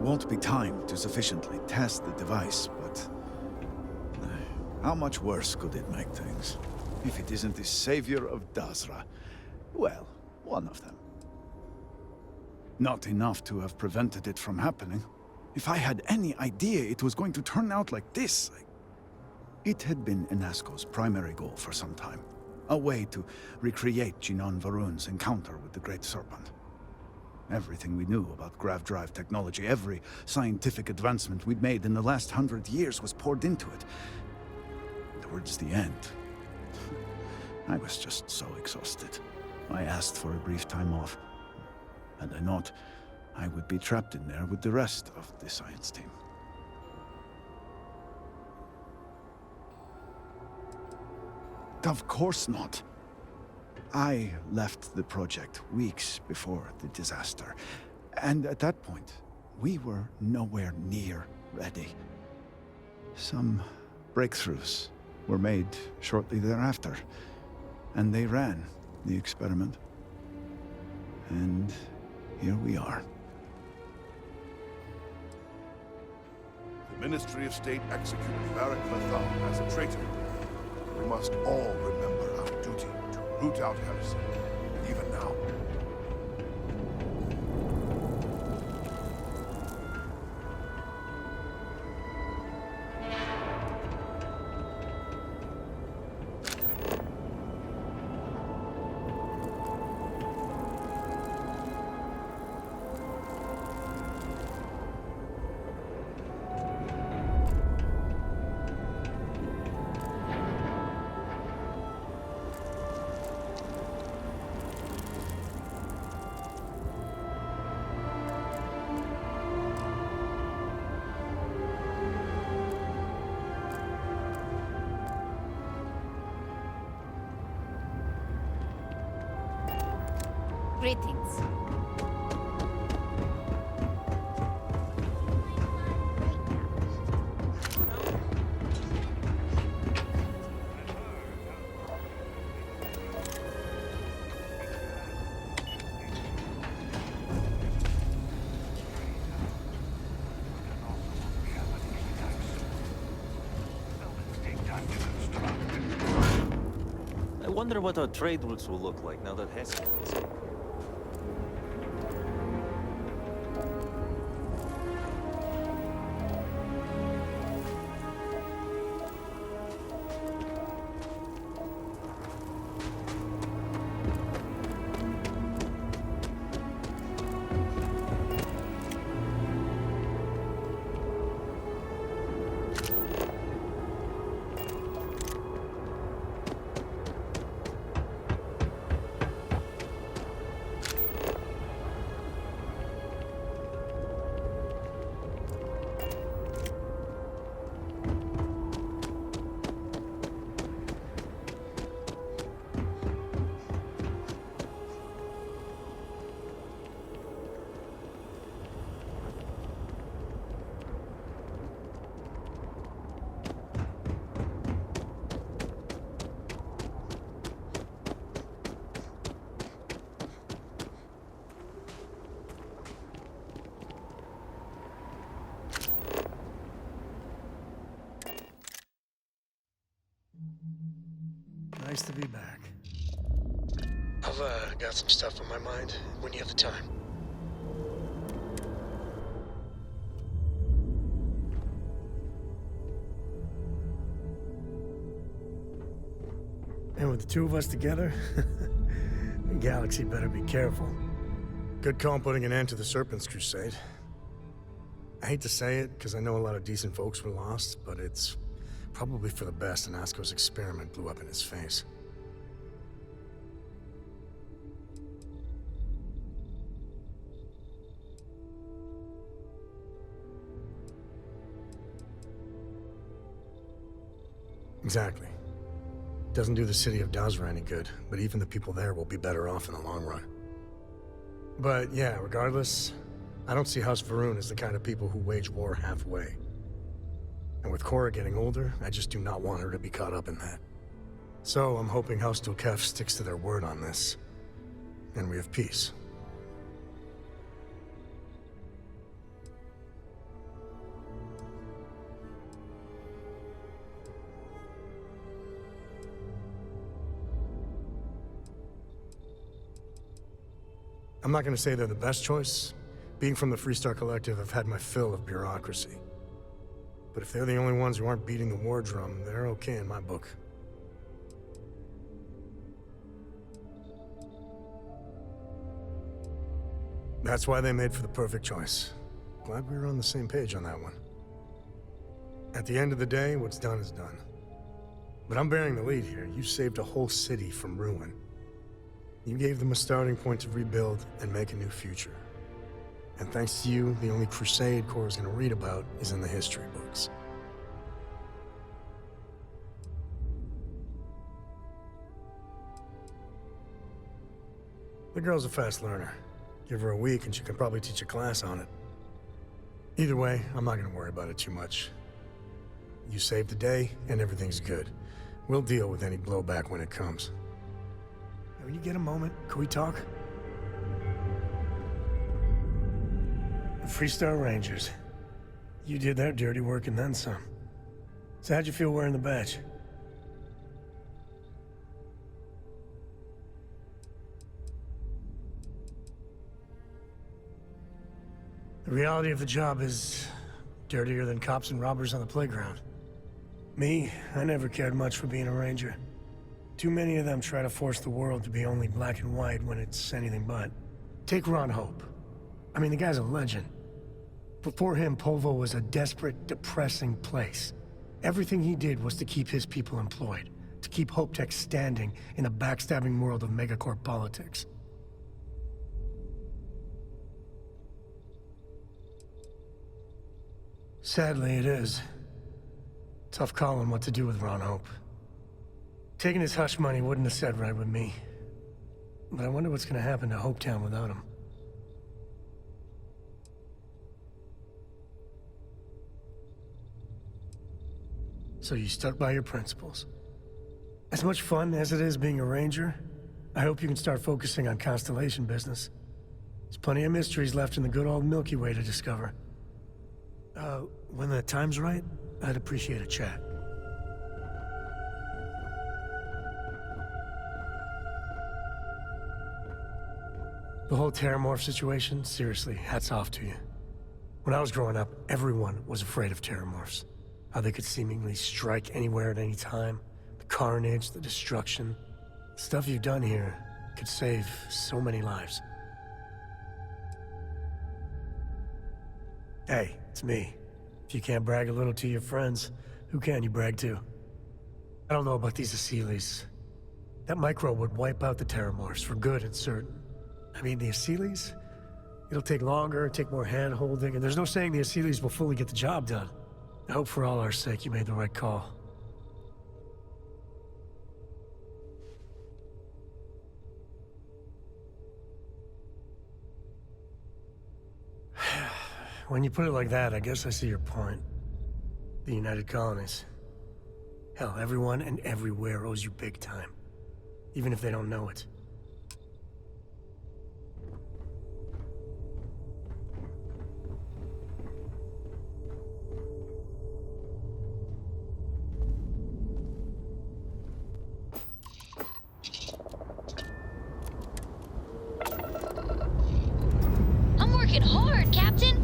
won't be time to sufficiently test the device, but how much worse could it make things? If it isn't the savior of Dazra. Well, one of them. Not enough to have prevented it from happening. If I had any idea it was going to turn out like this... It had been Enasko's primary goal for some time. A way to recreate Jinan Varun's encounter with the Great Serpent. Everything we knew about grav drive technology, every scientific advancement we'd made in the last 100 years was poured into it. Towards the end, I was just so exhausted. I asked for a brief time off. Had I not, I would be trapped in there with the rest of the science team. Of course not. I left the project weeks before the disaster, and at that point, we were nowhere near ready. Some breakthroughs were made shortly thereafter, and they ran the experiment. And here we are. The Ministry of State executed Varric Mathal as a traitor. We must all remember our duty to root out heresy, even now. Greetings. I wonder what our trade routes will look like now that Hesse is. Nice to be back. I've got some stuff on my mind when you have the time. And with the two of us together, the galaxy better be careful. Good call putting an end to the Serpent's crusade. I hate to say it, because I know a lot of decent folks were lost, but it's probably for the best Enasko's experiment blew up in his face. Exactly. Doesn't do the city of Dazra any good, but even the people there will be better off in the long run. But yeah, regardless, I don't see House Varun as the kind of people who wage war halfway. And with Cora getting older, I just do not want her to be caught up in that. So I'm hoping House Dolkef sticks to their word on this, and we have peace. I'm not gonna say they're the best choice. Being from the Freestar Collective, I've had my fill of bureaucracy. But if they're the only ones who aren't beating the war drum, they're okay in my book. That's why they made for the perfect choice. Glad we were on the same page on that one. At the end of the day, what's done is done. But I'm bearing the lead here. You saved a whole city from ruin. You gave them a starting point to rebuild and make a new future. And thanks to you, the only crusade Korra's gonna read about is in the history books. The girl's a fast learner. Give her a week and she can probably teach a class on it. Either way, I'm not gonna worry about it too much. You saved the day, and everything's good. We'll deal with any blowback when it comes. Now, when you get a moment, can we talk? The Freestar Rangers. You did their dirty work and then some. So how'd you feel wearing the badge? The reality of the job is dirtier than cops and robbers on the playground. Me, I never cared much for being a ranger. Too many of them try to force the world to be only black and white when it's anything but. Take Ron Hope. I mean, the guy's a legend. Before him, Polvo was a desperate, depressing place. Everything he did was to keep his people employed, to keep Hope Tech standing in the backstabbing world of megacorp politics. Sadly, it is. Tough calling what to do with Ron Hope. Taking his hush money wouldn't have sat right with me. But I wonder what's gonna happen to Hopetown without him. So you stuck by your principles. As much fun as it is being a ranger, I hope you can start focusing on Constellation business. There's plenty of mysteries left in the good old Milky Way to discover. When the time's right, I'd appreciate a chat. The whole Terramorph situation, seriously, hats off to you. When I was growing up, everyone was afraid of Terramorphs. How they could seemingly strike anywhere at any time. The carnage, the destruction. The stuff you've done here could save so many lives. Hey, it's me. If you can't brag a little to your friends, who can you brag to? I don't know about these Asylees. That microbe would wipe out the Terramorphs for good and certain. I mean, the Asylees? It'll take longer, take more hand-holding, and there's no saying the Asylees will fully get the job done. I hope for all our sake you made the right call. When you put it like that, I guess I see your point. The United Colonies. Hell, everyone and everywhere owes you big time. Even if they don't know it. I'm working hard, Captain.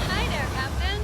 Hi there, Captain.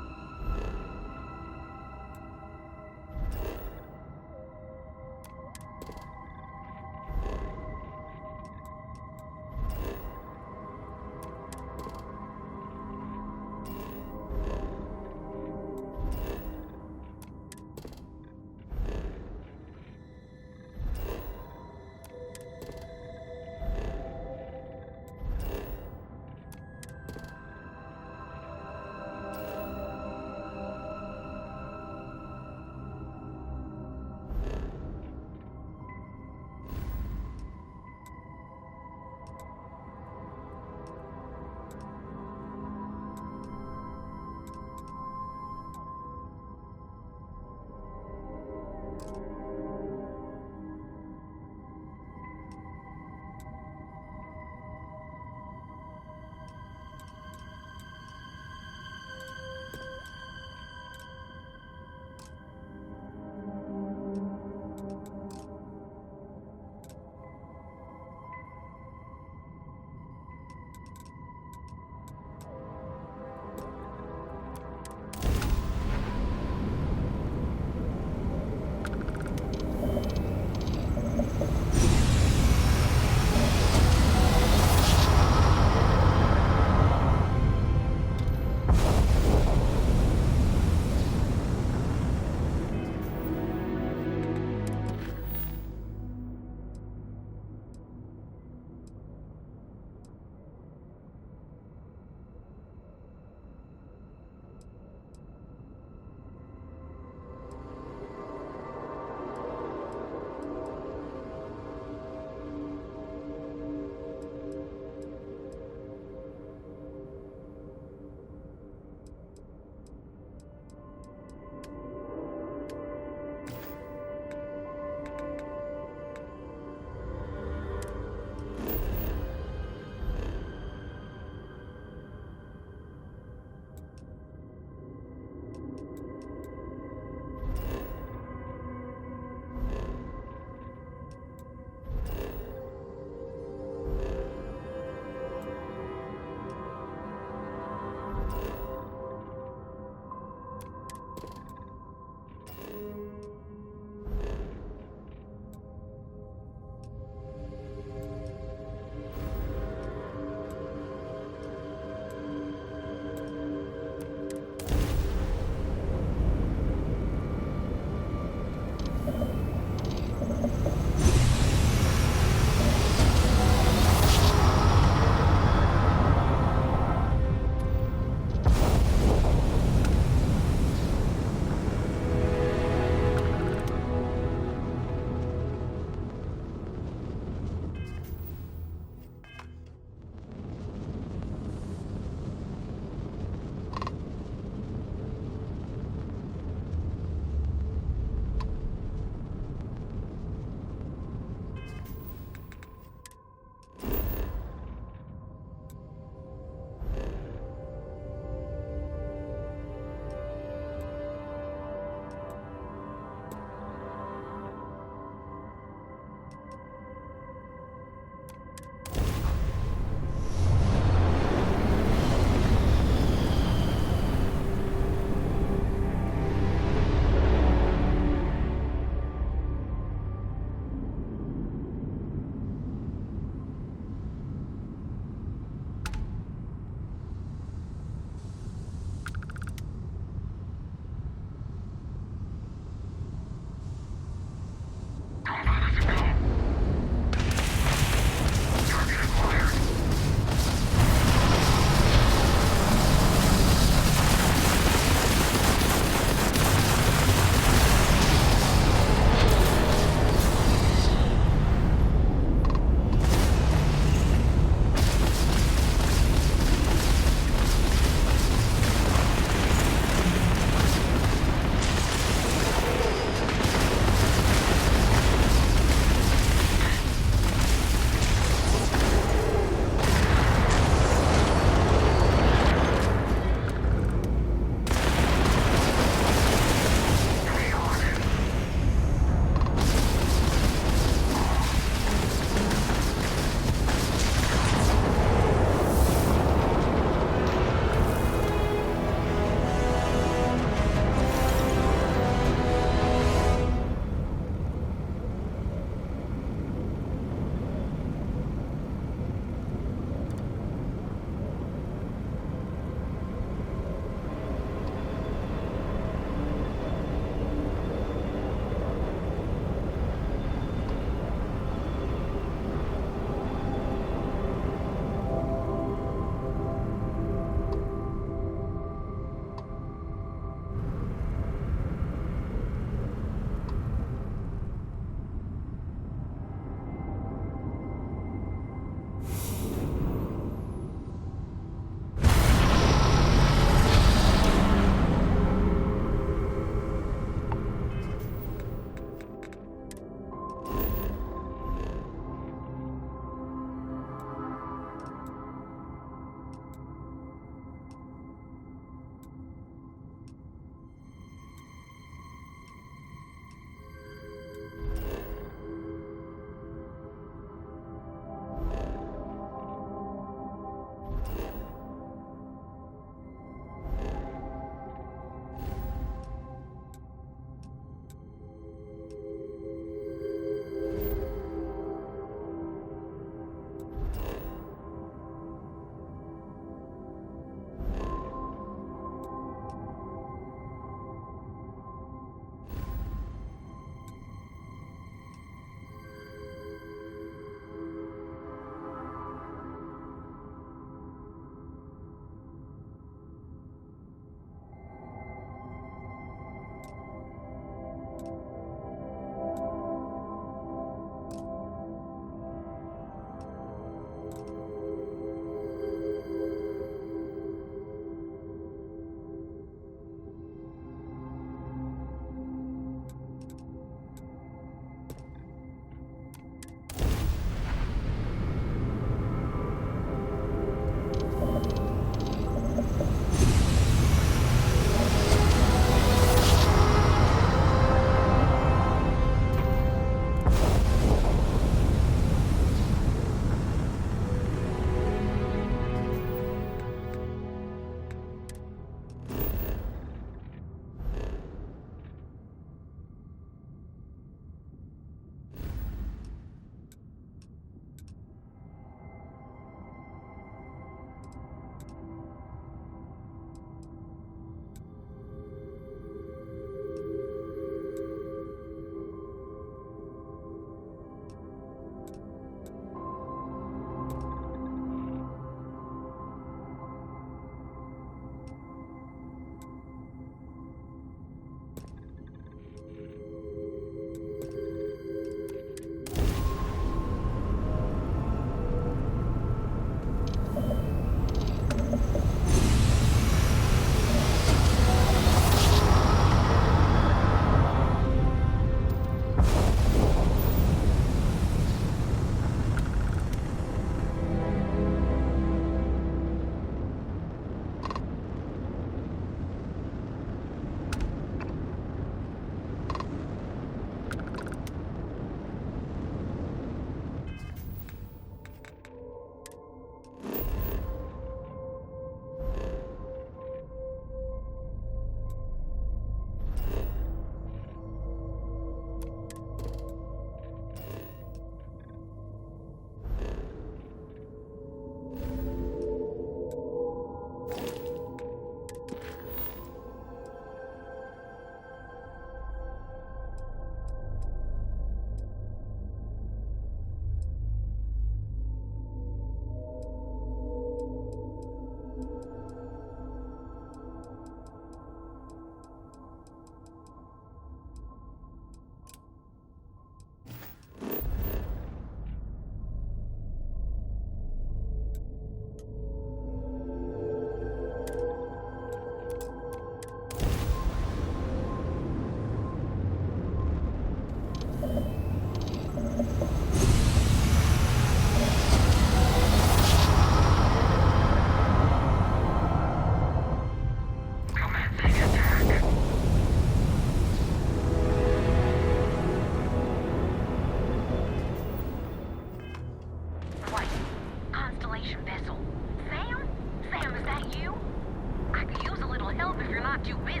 if you're not too busy.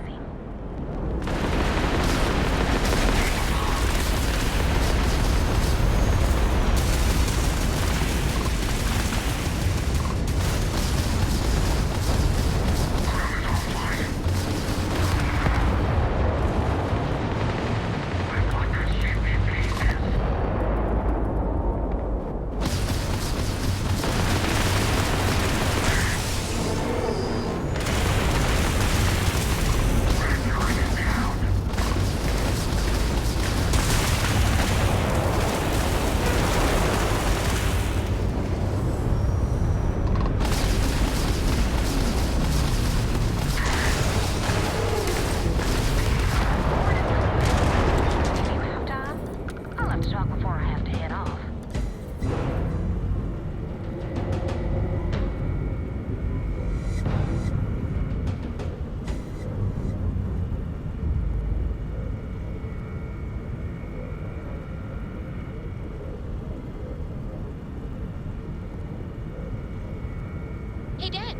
Hey, Dad.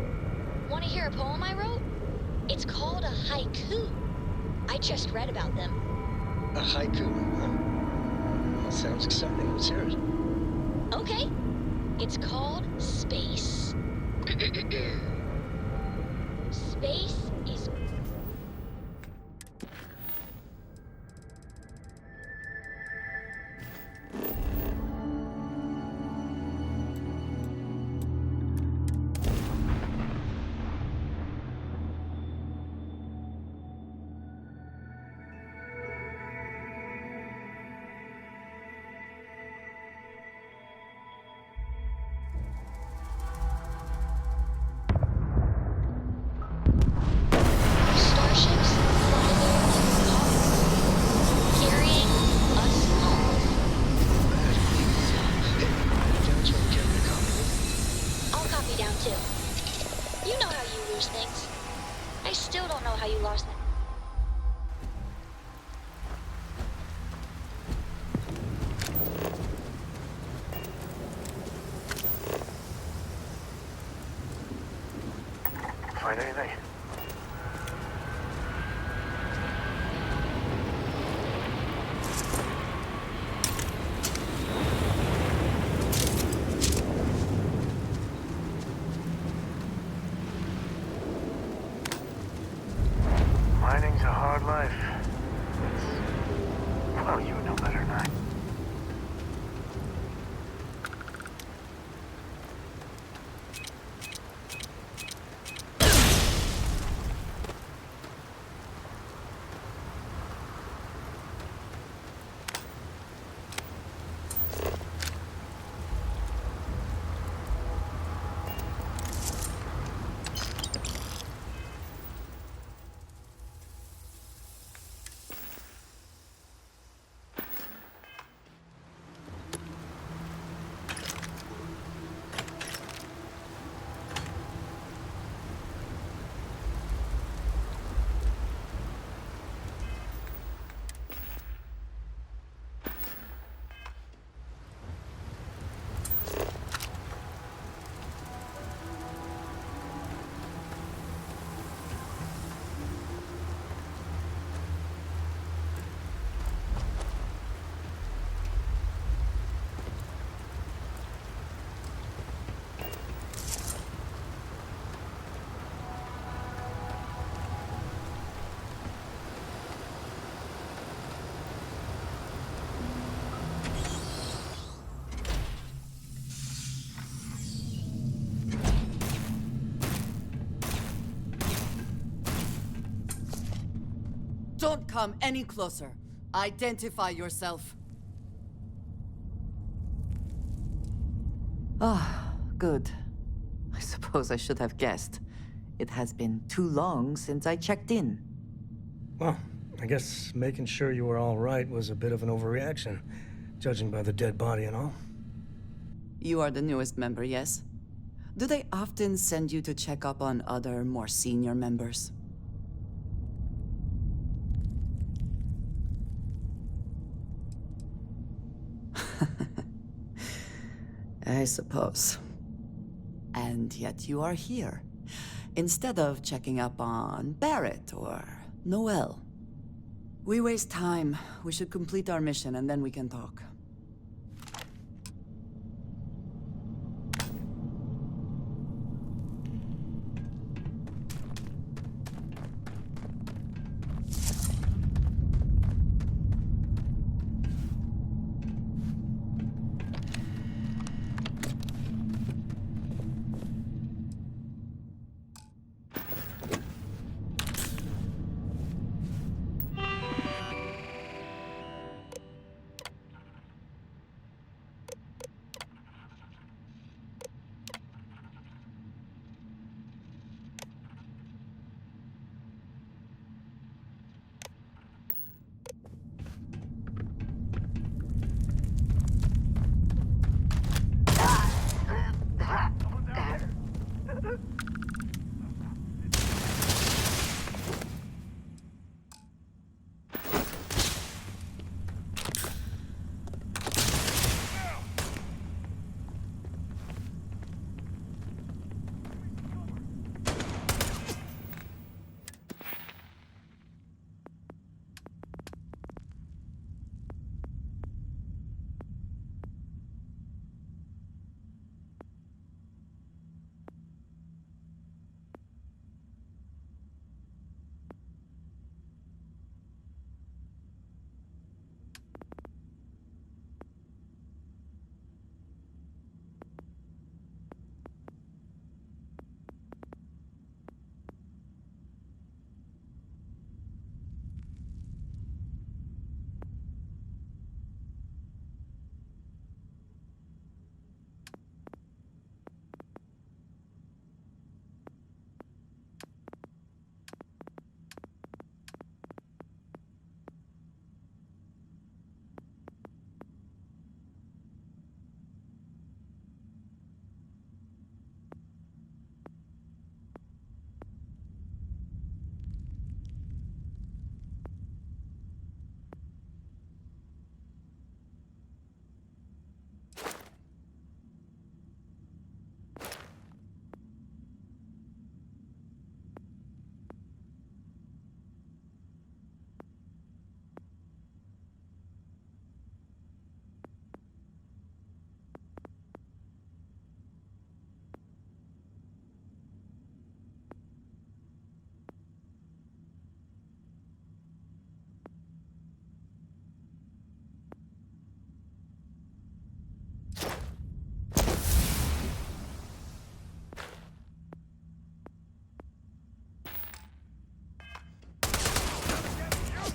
Want to hear a poem I wrote? It's called a haiku. I just read about them. A haiku, huh? That sounds exciting. Let's hear it. Okay. It's called Space. Space is... Starships fly there like cars, carrying us home. Jones won't get me a copy. I'll copy down too. You know how you lose things. I still don't know how you lost them. Find anything? Mining's a hard life. Well, you know better than I. Don't come any closer. Identify yourself. Ah, good. I suppose I should have guessed. It has been too long since I checked in. Well, I guess making sure you were all right was a bit of an overreaction, judging by the dead body and all. You are the newest member, yes? Do they often send you to check up on other, more senior members? I suppose. And yet you are here. instead of checking up on Barrett or Noel. We waste time. We should complete our mission and then we can talk.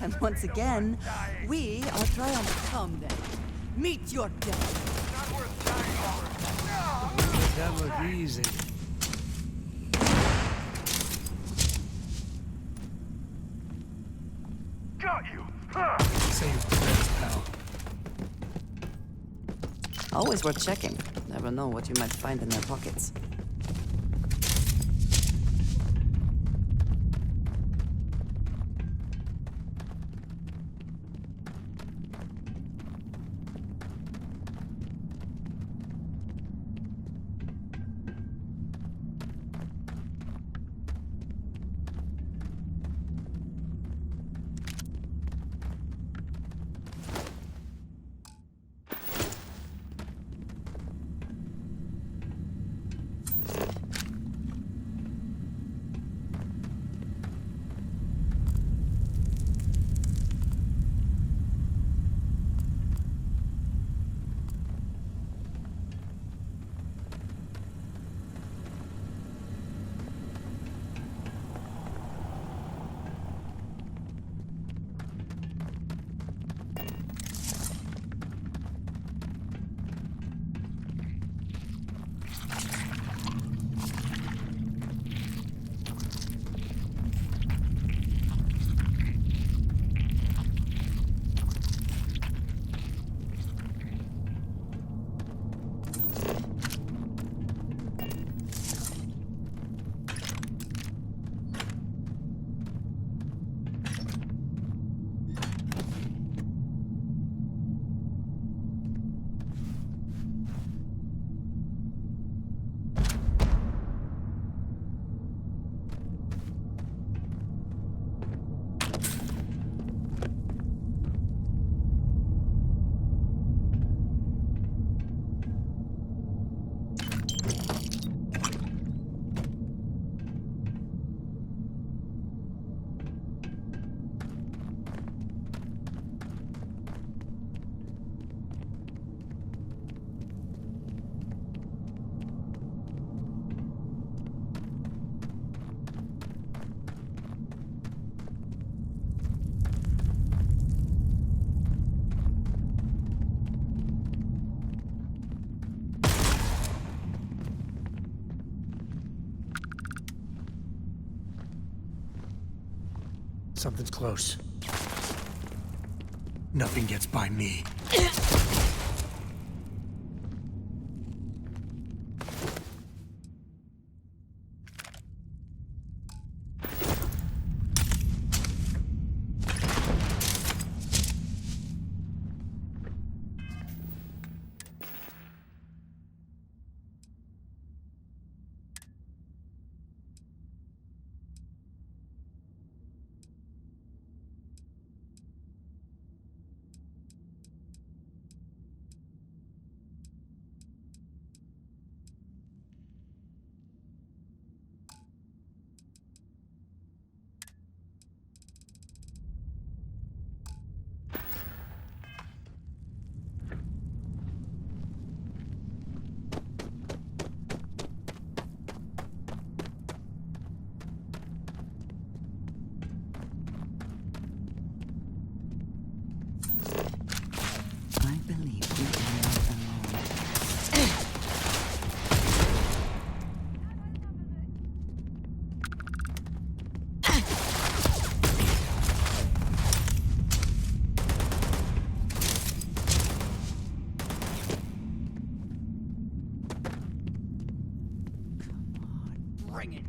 And once again, we are triumphant. Come then, meet your death. Make that look easy. Got you! Huh! Save the best, pal. Always worth checking. Never know what you might find in their pockets. Something's close. Nothing gets by me. I believe we are not alone. Bring it!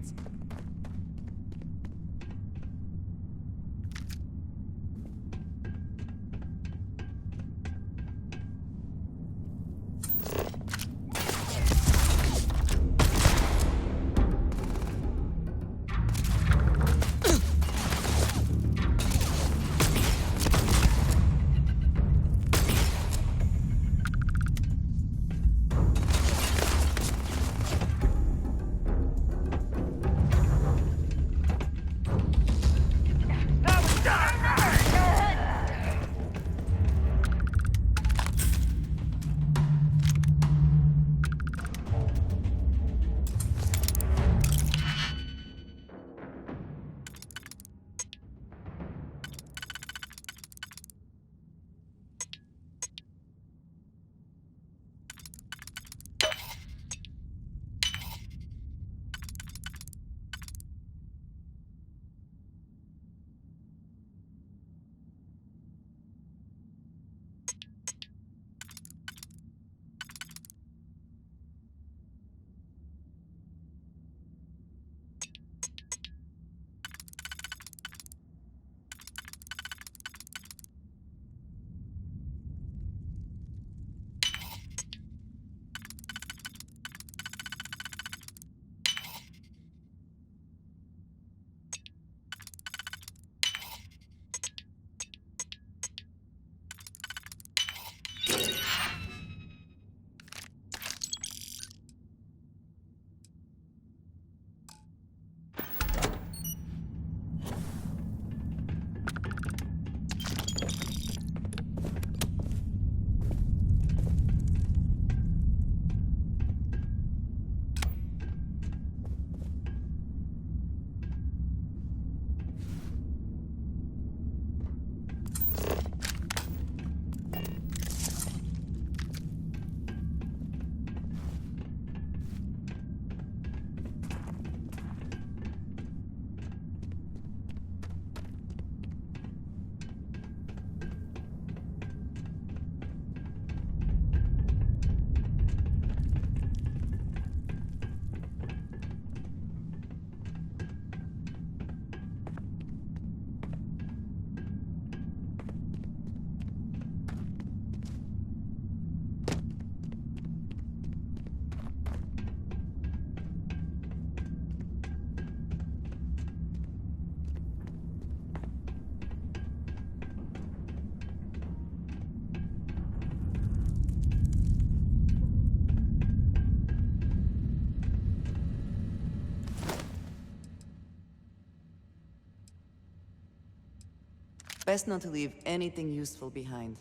Best not to leave anything useful behind.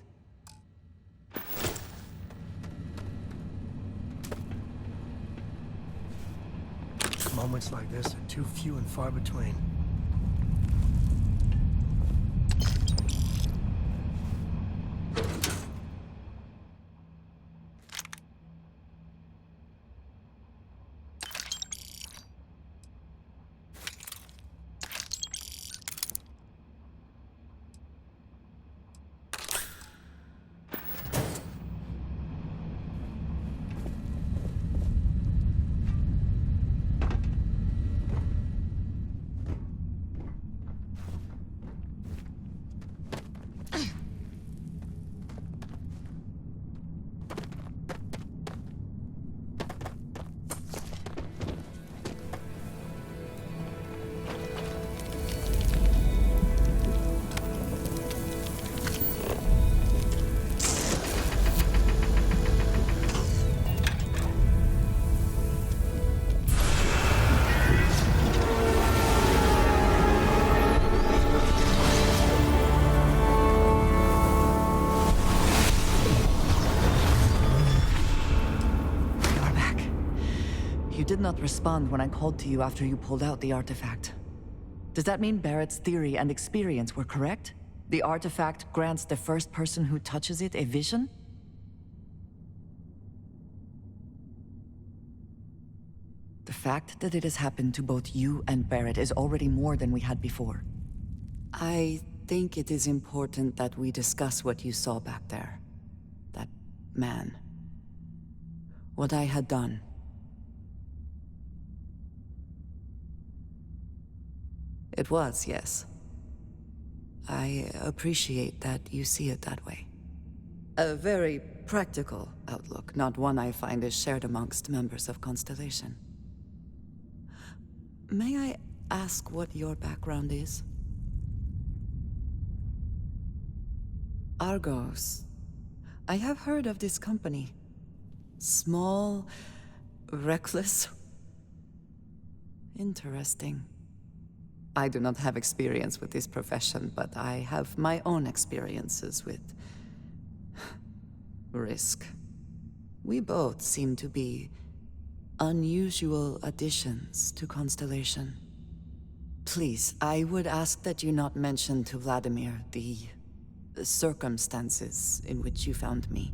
Moments like this are too few and far between. did not respond when I called to you after you pulled out the artifact. Does that mean Barrett's theory and experience were correct? The artifact grants the first person who touches it a vision? The fact that it has happened to both you and Barrett is already more than we had before. I think it is important that we discuss what you saw back there. That man. What I had done. It was, yes. I appreciate that you see it that way. A very practical outlook, not one I find is shared amongst members of Constellation. May I ask what your background is? Argos. I have heard of this company. Small, reckless. Interesting. I do not have experience with this profession, but I have my own experiences with risk. We both seem to be unusual additions to Constellation. Please, I would ask that you not mention to Vladimir the circumstances in which you found me.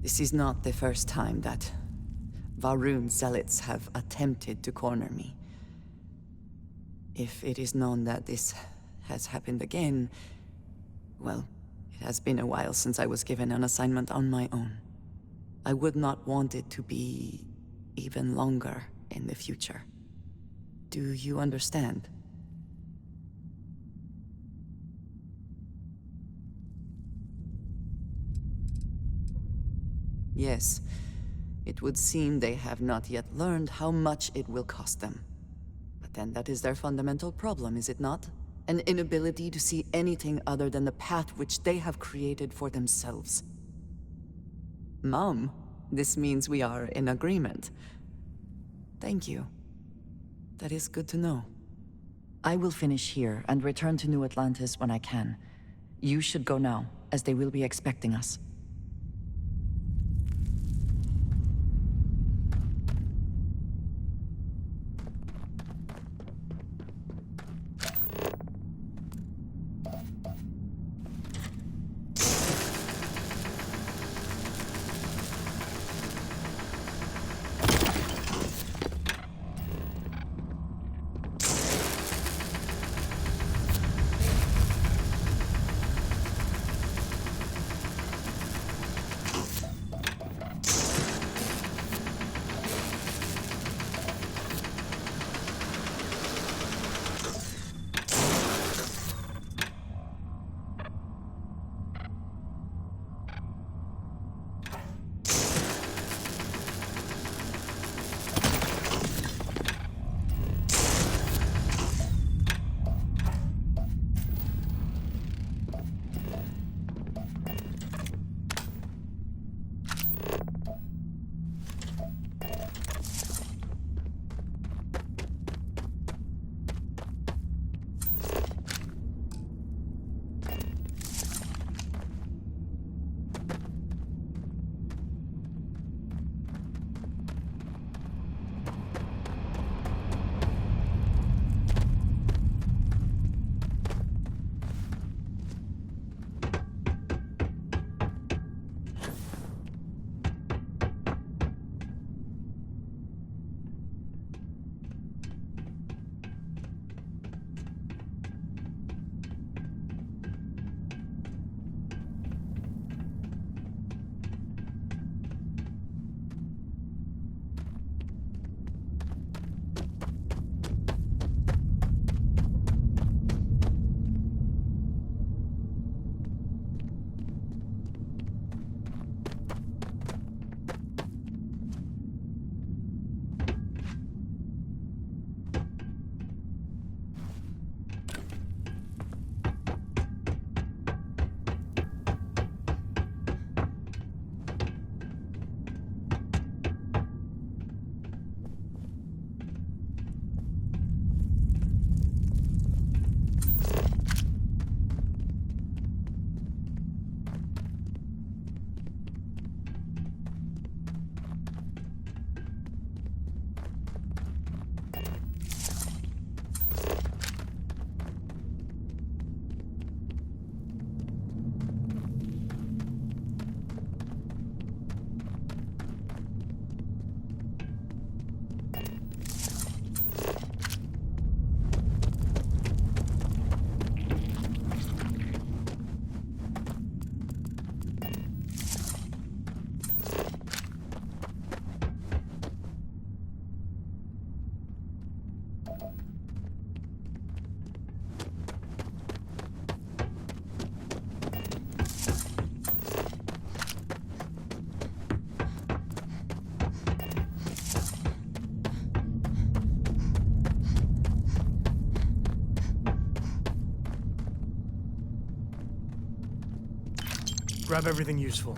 This is not the first time that Varun zealots have attempted to corner me. If it is known that this has happened again, well, it has been a while since I was given an assignment on my own. I would not want it to be even longer in the future. Do you understand? Yes, it would seem they have not yet learned how much it will cost them. But then that is their fundamental problem, is it not? An inability to see anything other than the path which they have created for themselves. Mom, this means we are in agreement. Thank you. That is good to know. I will finish here and return to New Atlantis when I can. You should go now, as they will be expecting us. Grab everything useful.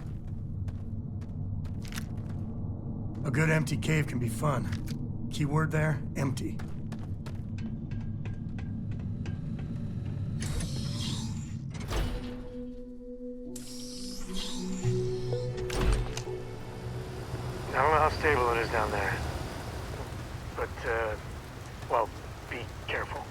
A good empty cave can be fun. Keyword there, empty. I don't know how stable it is down there. But, well, be careful.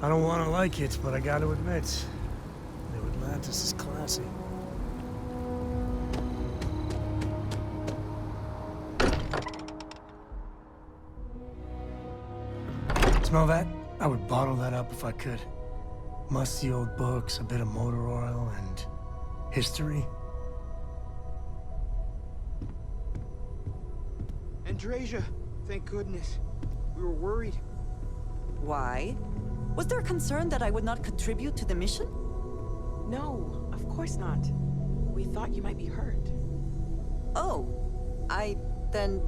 I don't want to like it, but I gotta admit, New Atlantis is classy. Smell that? I would bottle that up if I could. Musty old books, a bit of motor oil, and history. Andrasia, thank goodness. We were worried. Why? Was there a concern that I would not contribute to the mission? No, of course not. We thought you might be hurt. Oh, then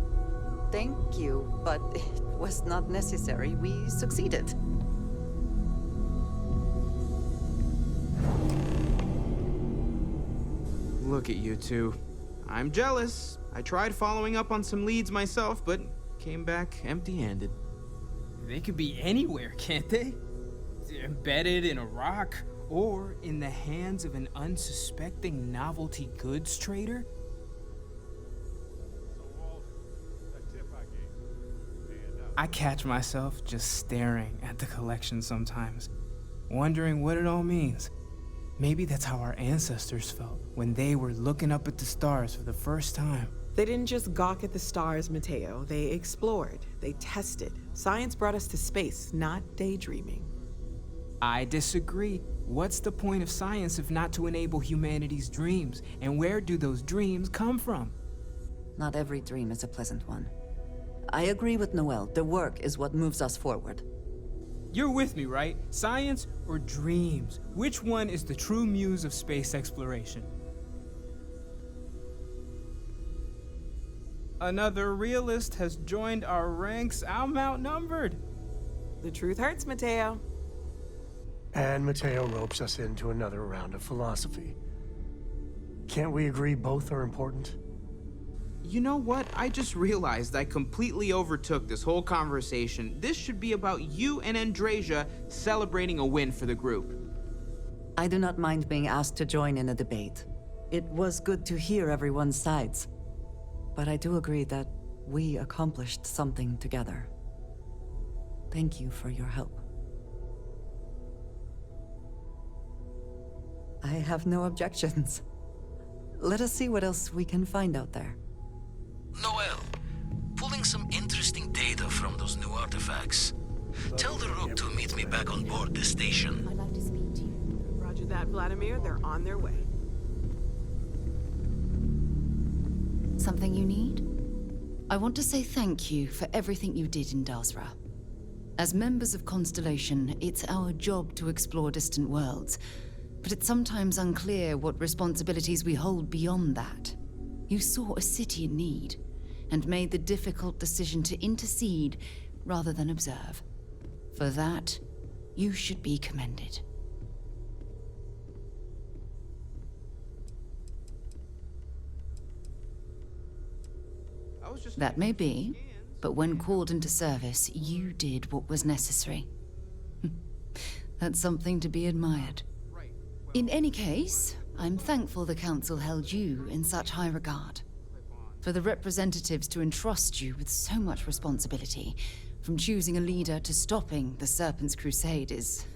thank you, but it was not necessary. We succeeded. Look at you two. I'm jealous. I tried following up on some leads myself, but came back empty-handed. They could be anywhere, can't they? Embedded in a rock, or in the hands of an unsuspecting novelty goods trader? I catch myself just staring at the collection sometimes, wondering what it all means. Maybe that's how our ancestors felt when they were looking up at the stars for the first time. They didn't just gawk at the stars, Mateo. They explored. They tested. Science brought us to space, not daydreaming. I disagree. What's the point of science if not to enable humanity's dreams? And where do those dreams come from? Not every dream is a pleasant one. I agree with Noel. The work is what moves us forward. You're with me, right? Science or dreams? Which one is the true muse of space exploration? Another realist has joined our ranks. I'm outnumbered. The truth hurts, Mateo. And Mateo ropes us into another round of philosophy. Can't we agree both are important? You know what? I just realized I completely overtook this whole conversation. This should be about you and Andrasia celebrating a win for the group. I do not mind being asked to join in a debate. It was good to hear everyone's sides. But I do agree that we accomplished something together. Thank you for your help. I have no objections. Let us see what else we can find out there. Noel, pulling some interesting data from those new artifacts. Tell the Rook to meet me back on board the station. I'd like to speak to you. Roger that, Vladimir. They're on their way. Something you need? I want to say thank you for everything you did in Dazra. As members of Constellation, it's our job to explore distant worlds, but it's sometimes unclear what responsibilities we hold beyond that. You saw a city in need, and made the difficult decision to intercede rather than observe. For that, you should be commended. That may be, but when called into service, you did what was necessary. That's something to be admired. In any case, I'm thankful the Council held you in such high regard. For the representatives to entrust you with so much responsibility, from choosing a leader to stopping the Serpent's Crusade is,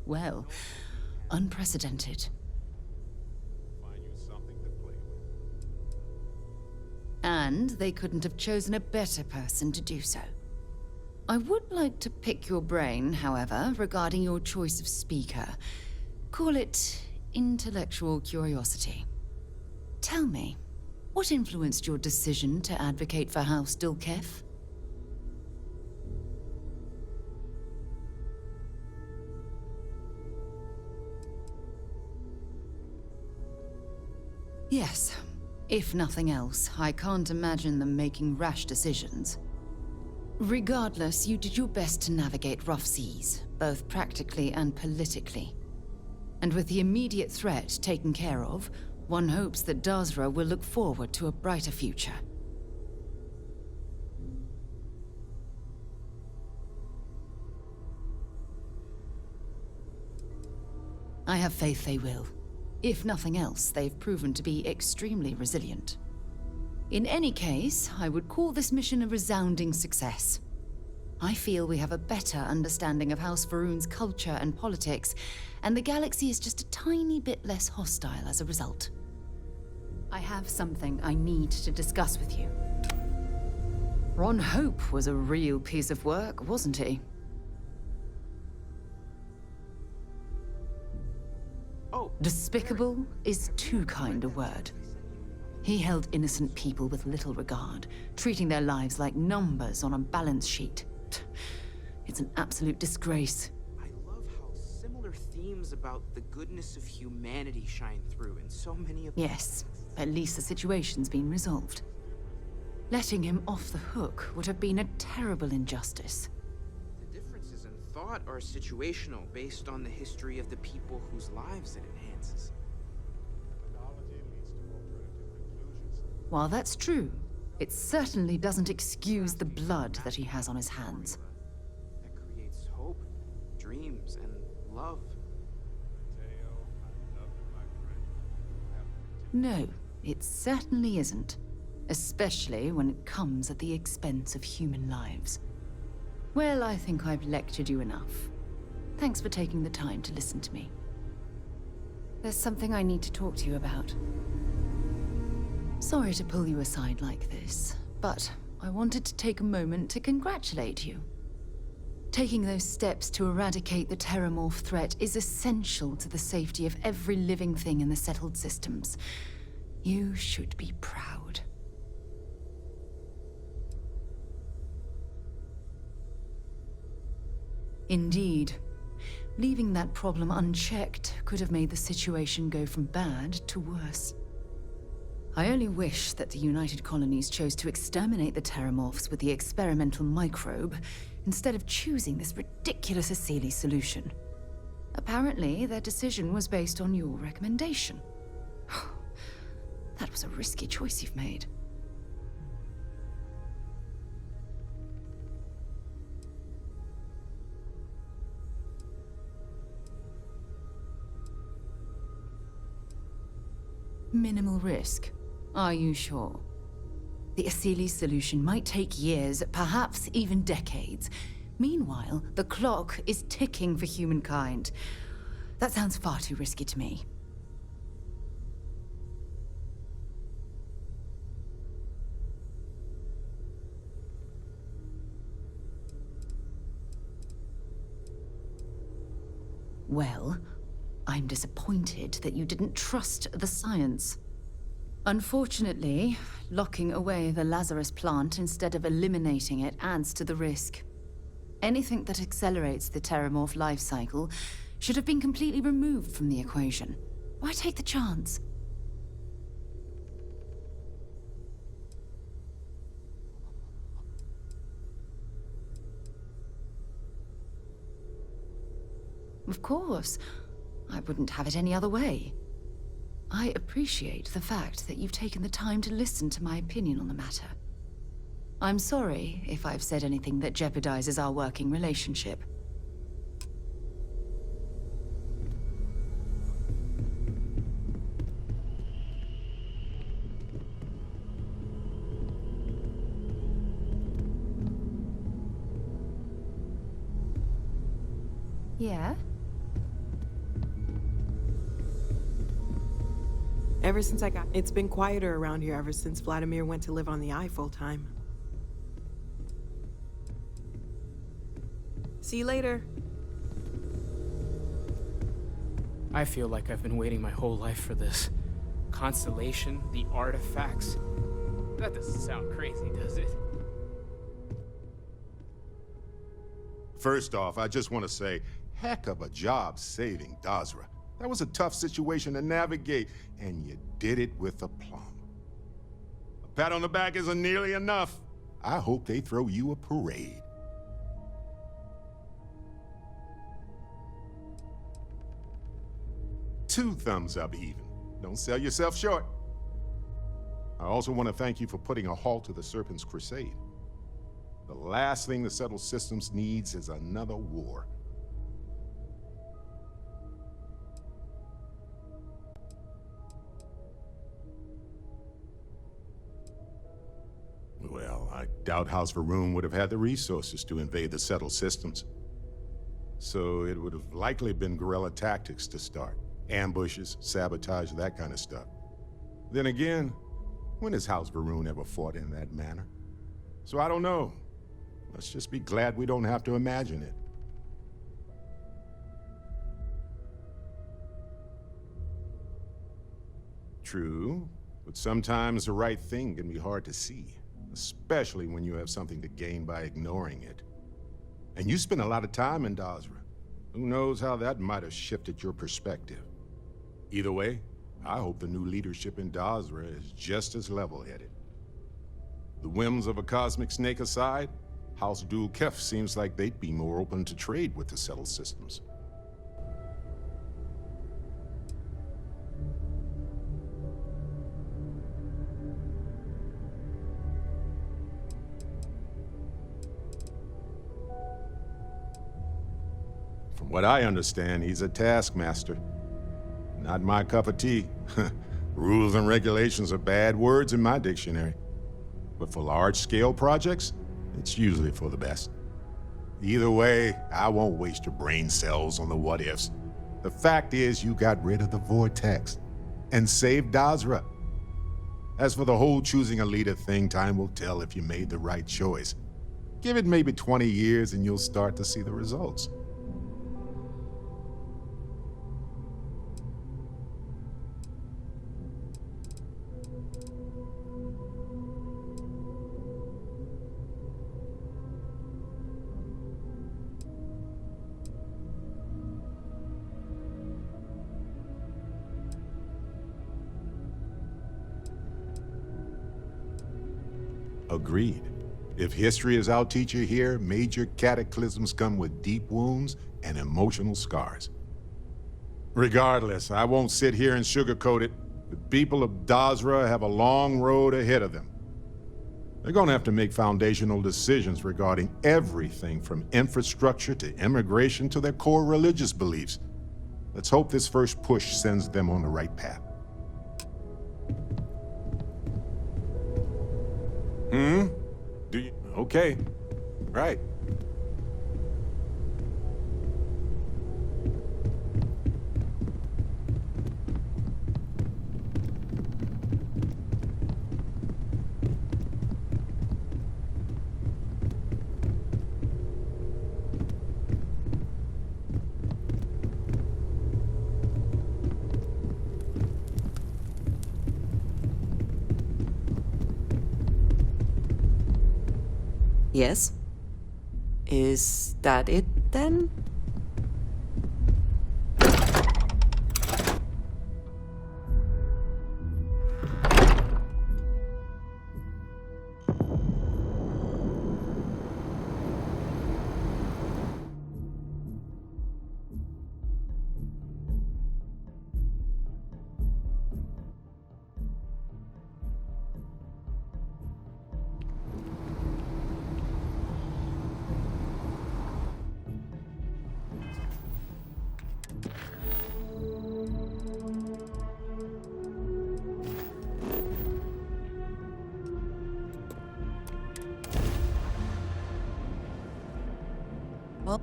well, unprecedented. And they couldn't have chosen a better person to do so. I would like to pick your brain, however, regarding your choice of speaker. Call it intellectual curiosity. Tell me, what influenced your decision to advocate for House Dilkef? Yes. If nothing else, I can't imagine them making rash decisions. Regardless, you did your best to navigate rough seas, both practically and politically. And with the immediate threat taken care of, one hopes that Dazra will look forward to a brighter future. I have faith they will. If nothing else, they've proven to be extremely resilient. In any case, I would call this mission a resounding success. I feel we have a better understanding of House Va'ruun's culture and politics, and the galaxy is just a tiny bit less hostile as a result. I have something I need to discuss with you. Ron Hope was a real piece of work, wasn't he? Despicable is too kind a word. He held innocent people with little regard, treating their lives like numbers on a balance sheet. It's an absolute disgrace. I love how similar themes about the goodness of humanity shine through in so many of Yes, at least the situation's been resolved. Letting him off the hook would have been a terrible injustice. The differences in thought are situational based on the history of the people whose lives it enhances. While that's true, it certainly doesn't excuse the blood that he has on his hands. That creates hope, dreams, and love. No, it certainly isn't. Especially when it comes at the expense of human lives. Well, I think I've lectured you enough. Thanks for taking the time to listen to me. There's something I need to talk to you about. Sorry to pull you aside like this, but I wanted to take a moment to congratulate you. Taking those steps to eradicate the Terramorph threat is essential to the safety of every living thing in the settled systems. You should be proud. Indeed. Leaving that problem unchecked could have made the situation go from bad to worse. I only wish that the United Colonies chose to exterminate the Terramorphs with the experimental microbe, instead of choosing this ridiculous Asili solution. Apparently, their decision was based on your recommendation. That was a risky choice you've made. Minimal risk. Are you sure? The Asili solution might take years, perhaps even decades. Meanwhile, the clock is ticking for humankind. That sounds far too risky to me. Well, I'm disappointed that you didn't trust the science. Unfortunately, locking away the Lazarus plant instead of eliminating it adds to the risk. Anything that accelerates the Terramorph life cycle should have been completely removed from the equation. Why take the chance? Of course. I wouldn't have it any other way. I appreciate the fact that you've taken the time to listen to my opinion on the matter. I'm sorry if I've said anything that jeopardizes our working relationship. Yeah? Ever since it's been quieter around here ever since Vladimir went to live on the Eye full-time. See you later. I feel like I've been waiting my whole life for this. Constellation, the artifacts. That doesn't sound crazy, does it? First off, I just want to say, heck of a job saving Dazra. That was a tough situation to navigate, and you did it with aplomb. A pat on the back isn't nearly enough. I hope they throw you a parade. Two thumbs up even. Don't sell yourself short. I also want to thank you for putting a halt to the Serpent's crusade. The last thing the settled systems needs is another war. Well, I doubt House Varun would have had the resources to invade the settled systems. So it would have likely been guerrilla tactics to start. Ambushes, sabotage, that kind of stuff. Then again, when has House Varun ever fought in that manner? So I don't know. Let's just be glad we don't have to imagine it. True, But sometimes the right thing can be hard to see, especially when you have something to gain by ignoring it. And you spent a lot of time in Dazra. Who knows how that might have shifted your perspective. Either way, I hope the new leadership in Dazra is just as level-headed. The whims of a cosmic snake aside, House Dul Kef seems like they'd be more open to trade with the settled systems. From what I understand, he's a taskmaster. Not my cup of tea. Rules and regulations are bad words in my dictionary. But for large-scale projects, it's usually for the best. Either way, I won't waste your brain cells on the what-ifs. The fact is, you got rid of the Vortex and saved Dazra. As for the whole choosing a leader thing, time will tell if you made the right choice. Give it maybe 20 years and you'll start to see the results. Agreed. If history is our teacher here, major cataclysms come with deep wounds and emotional scars. Regardless, I won't sit here and sugarcoat it. The people of Dazra have a long road ahead of them. They're gonna have to make foundational decisions regarding everything from infrastructure to immigration to their core religious beliefs. Let's hope this first push sends them on the right path. Do you? Okay. Right. Yes? Is that it, then? Well,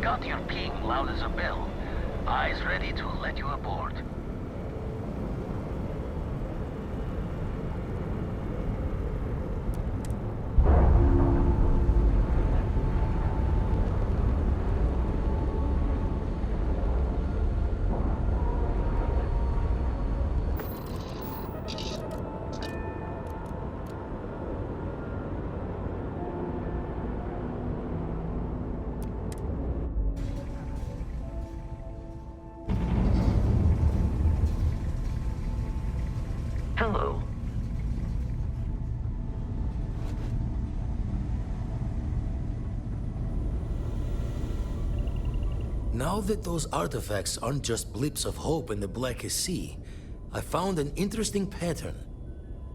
Got your ping loud as a bell. Eyes ready to let you aboard. Hello. Now that those artifacts aren't just blips of hope in the Blackest Sea, I found an interesting pattern.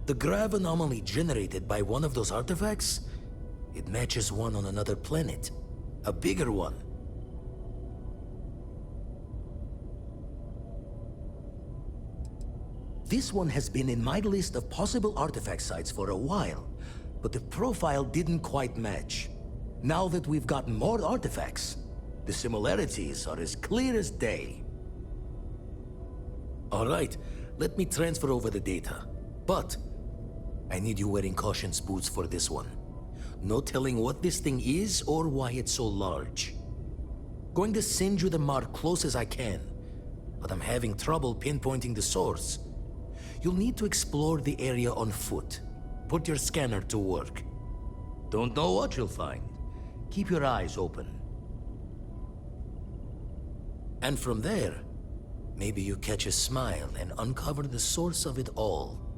The grav anomaly generated by one of those artifacts, it matches one on another planet. A bigger one. This one has been in my list of possible artifact sites for a while, but the profile didn't quite match. Now that we've gotten more artifacts, the similarities are as clear as day. All right, let me transfer over the data. But I need you wearing caution's boots for this one. No telling what this thing is or why it's so large. Going to send you the mark close as I can, but I'm having trouble pinpointing the source. You'll need to explore the area on foot. Put your scanner to work. Don't know what you'll find. Keep your eyes open. And from there, maybe you catch a smile and uncover the source of it all.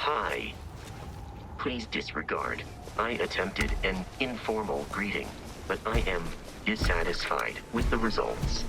Hi. Please disregard. I attempted an informal greeting, but I am dissatisfied with the results.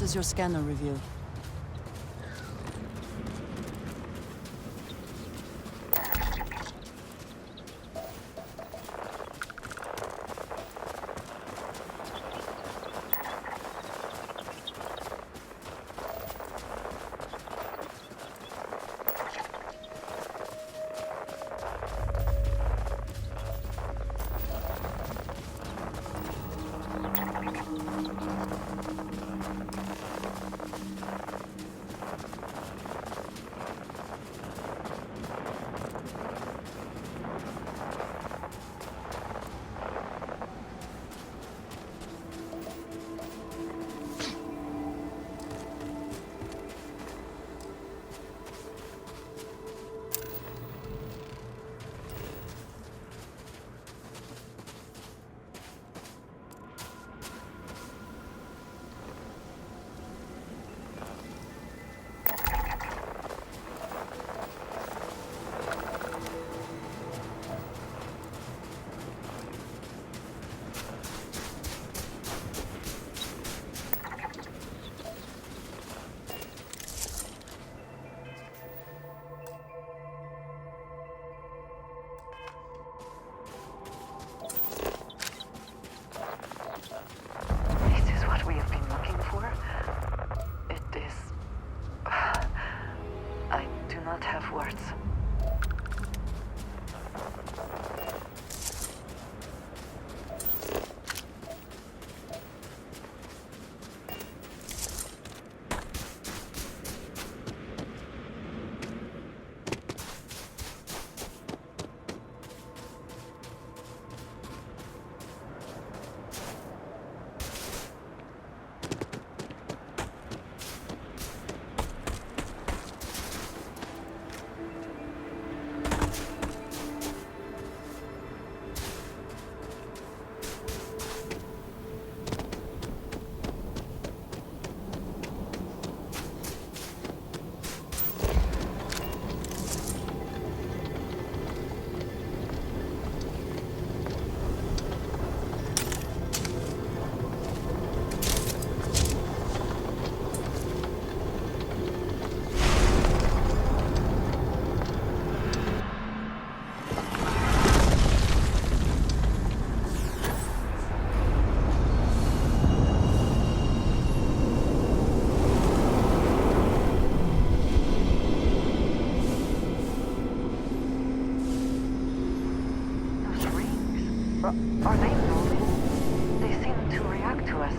does your scanner reveal? Are they moving? They seem to react to us.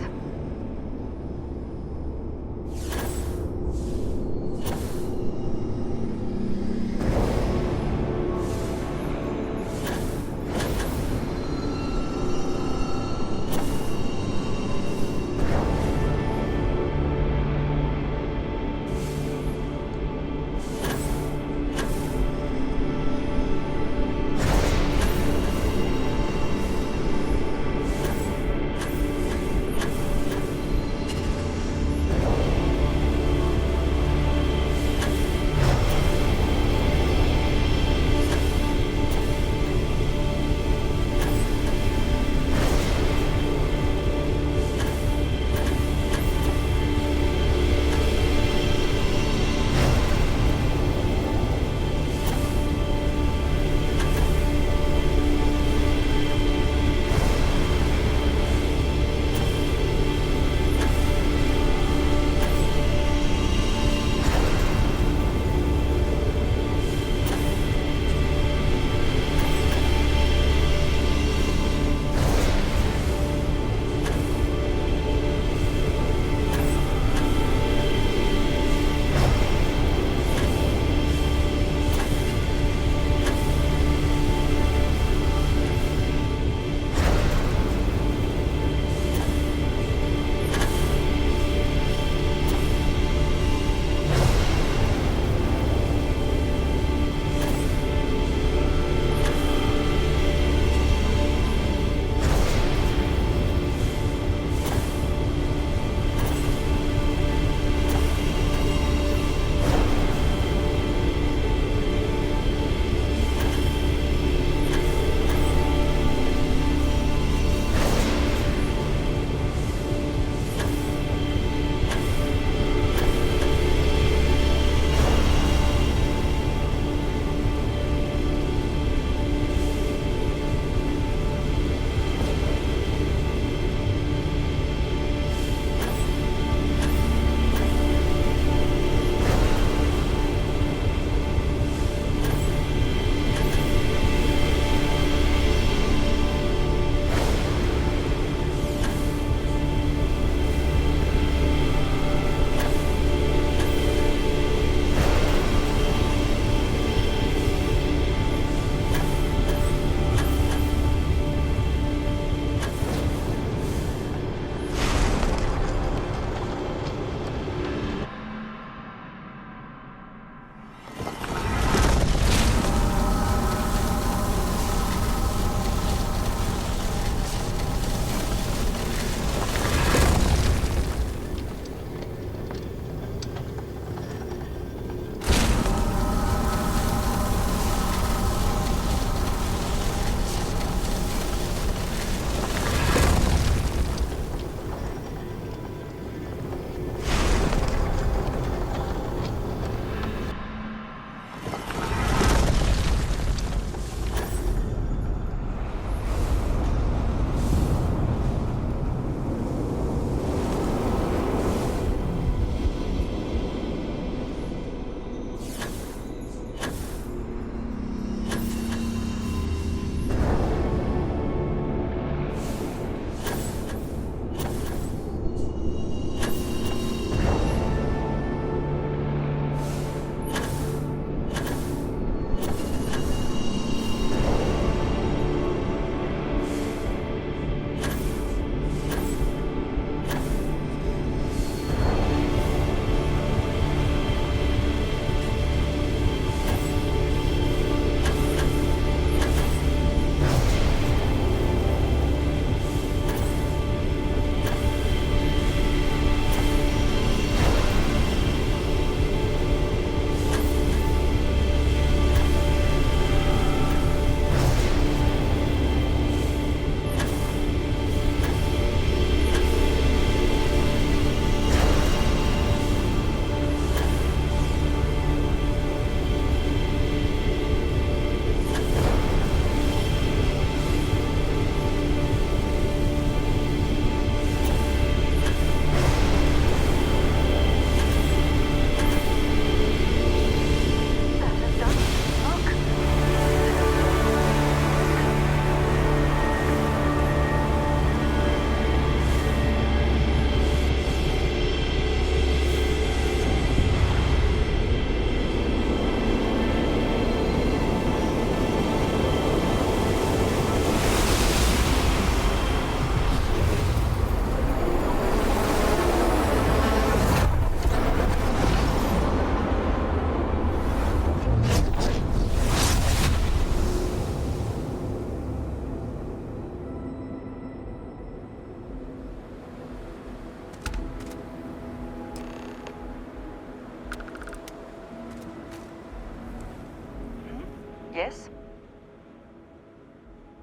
Yes?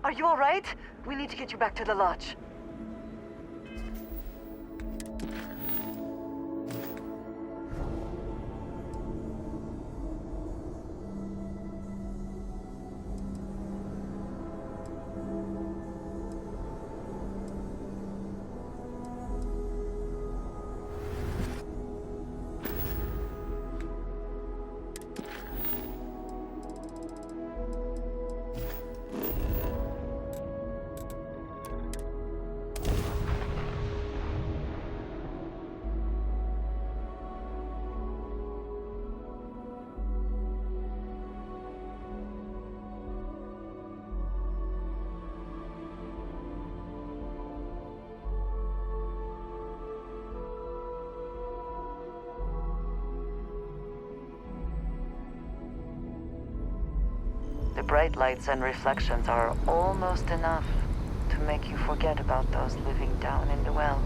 Are you alright? We need to get you back to the lodge. The bright lights and reflections are almost enough to make you forget about those living down in the well.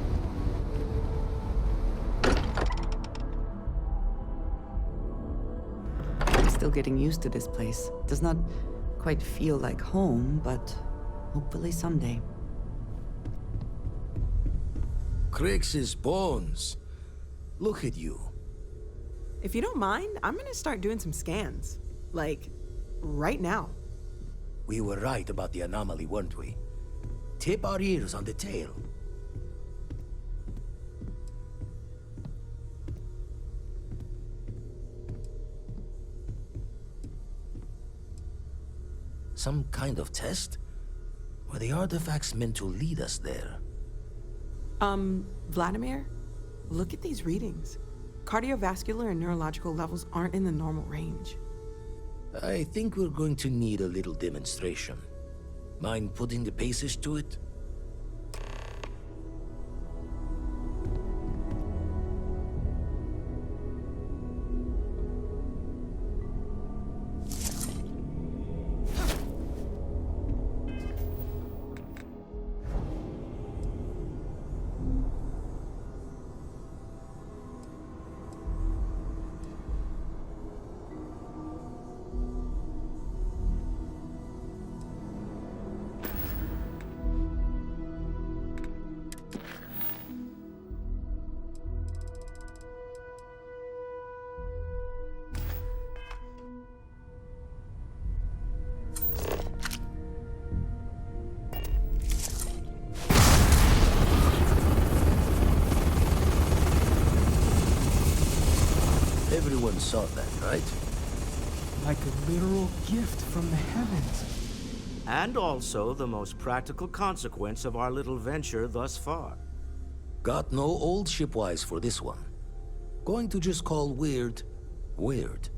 I'm still getting used to this place. Does not quite feel like home, but hopefully someday. Crix's bones. Look at you. If you don't mind, I'm gonna start doing some scans. Like, right now. We were right about the anomaly, weren't we? Tip our ears on the tail. Some kind of test? Were the artifacts meant to lead us there? Vladimir, look at these readings. Cardiovascular and neurological levels aren't in the normal range. I think we're going to need a little demonstration. Mind putting the paces to it? Everyone saw that, right? Like a literal gift from the heavens. And also the most practical consequence of our little venture thus far. Got no old shipwise for this one. Going to just call weird, weird.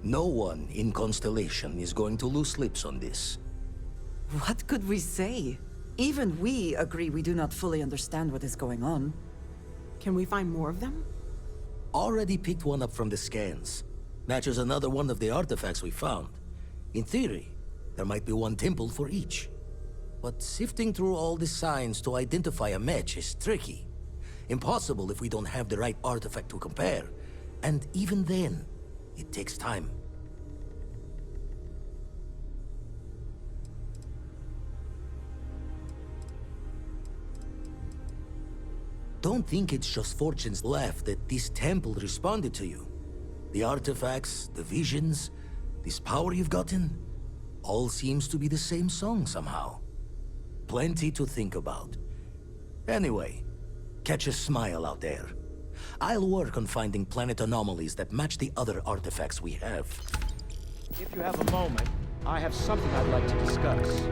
No one in Constellation is going to lose slips on this. What could we say? Even we agree we do not fully understand what is going on. Can we find more of them? Already picked one up from the scans. Matches another one of the artifacts we found. In theory, there might be one temple for each. But sifting through all the signs to identify a match is tricky. Impossible if we don't have the right artifact to compare. And even then, it takes time. Don't think it's just fortune's left that this temple responded to you. The artifacts, the visions, this power you've gotten, all seems to be the same song somehow. Plenty to think about. Anyway, catch a smile out there. I'll work on finding planet anomalies that match the other artifacts we have. If you have a moment, I have something I'd like to discuss.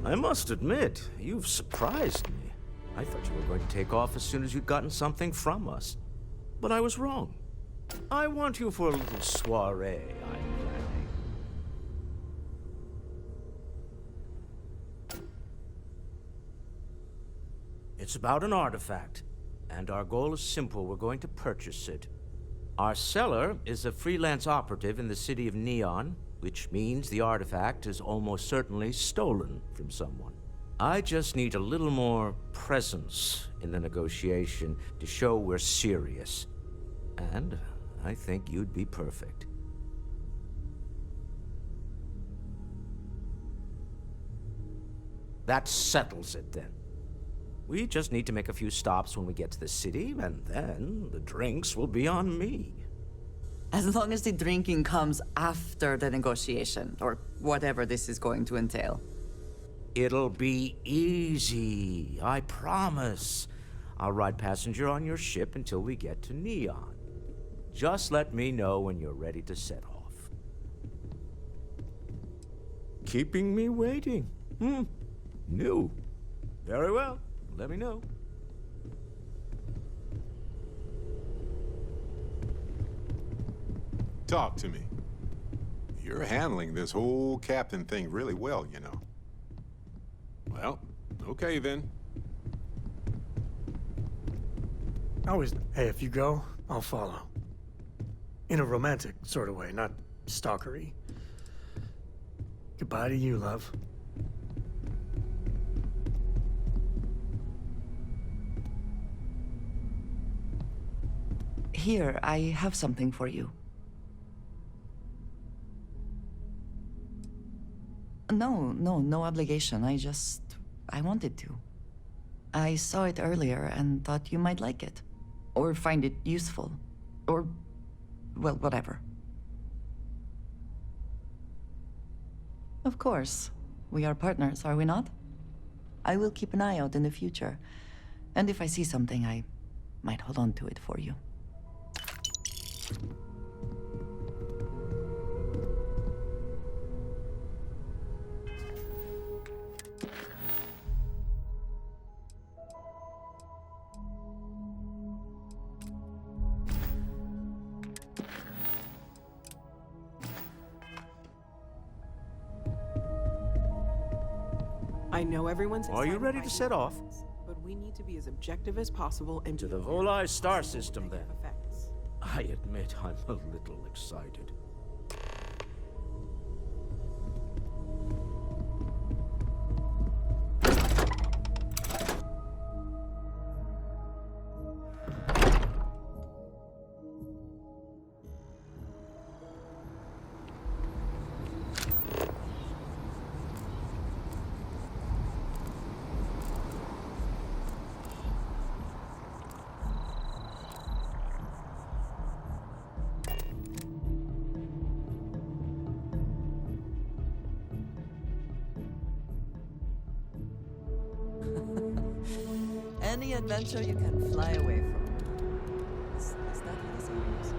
I must admit, you've surprised me. I thought you were going to take off as soon as you'd gotten something from us. But I was wrong. I want you for a little soiree I'm planning. It's about an artifact, and our goal is simple. We're going to purchase it. Our seller is a freelance operative in the city of Neon, which means the artifact is almost certainly stolen from someone. I just need a little more presence in the negotiation to show we're serious. And I think you'd be perfect. That settles it then. We just need to make a few stops when we get to the city, and then the drinks will be on me. As long as the drinking comes after the negotiation, or whatever this is going to entail. It'll be easy, I promise. I'll ride passenger on your ship until we get to Neon. Just let me know when you're ready to set off. Keeping me waiting? New. Very well. Let me know. Talk to me. You're handling this whole captain thing really well, you know. Well, okay then. Hey, if you go, I'll follow. In a romantic sort of way, not stalkery. Goodbye to you, love. Here, I have something for you. No obligation. I wanted to. I saw it earlier and thought you might like it. Or find it useful. Or, well, whatever. Of course. We are partners, are we not? I will keep an eye out in the future. And if I see something, I might hold on to it for you. I know everyone's Are you excited ready by to these set off? events, but we need to be as objective as possible and To be the aware Volai of star possible system, then. negative effects. I admit I'm a little excited. Any adventure you can fly away from. Is that what this is?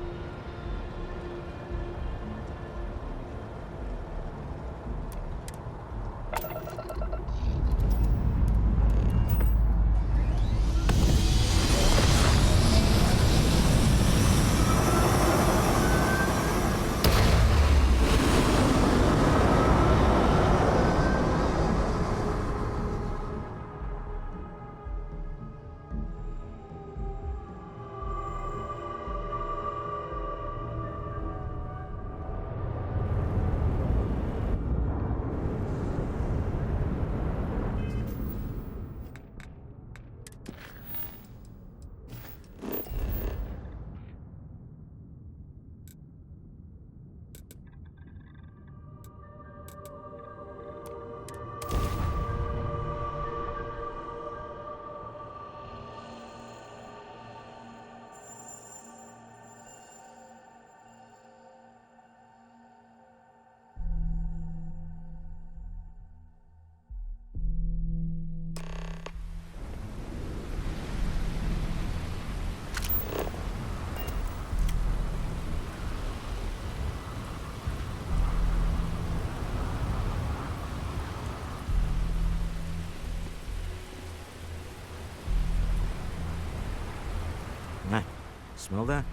Smell that?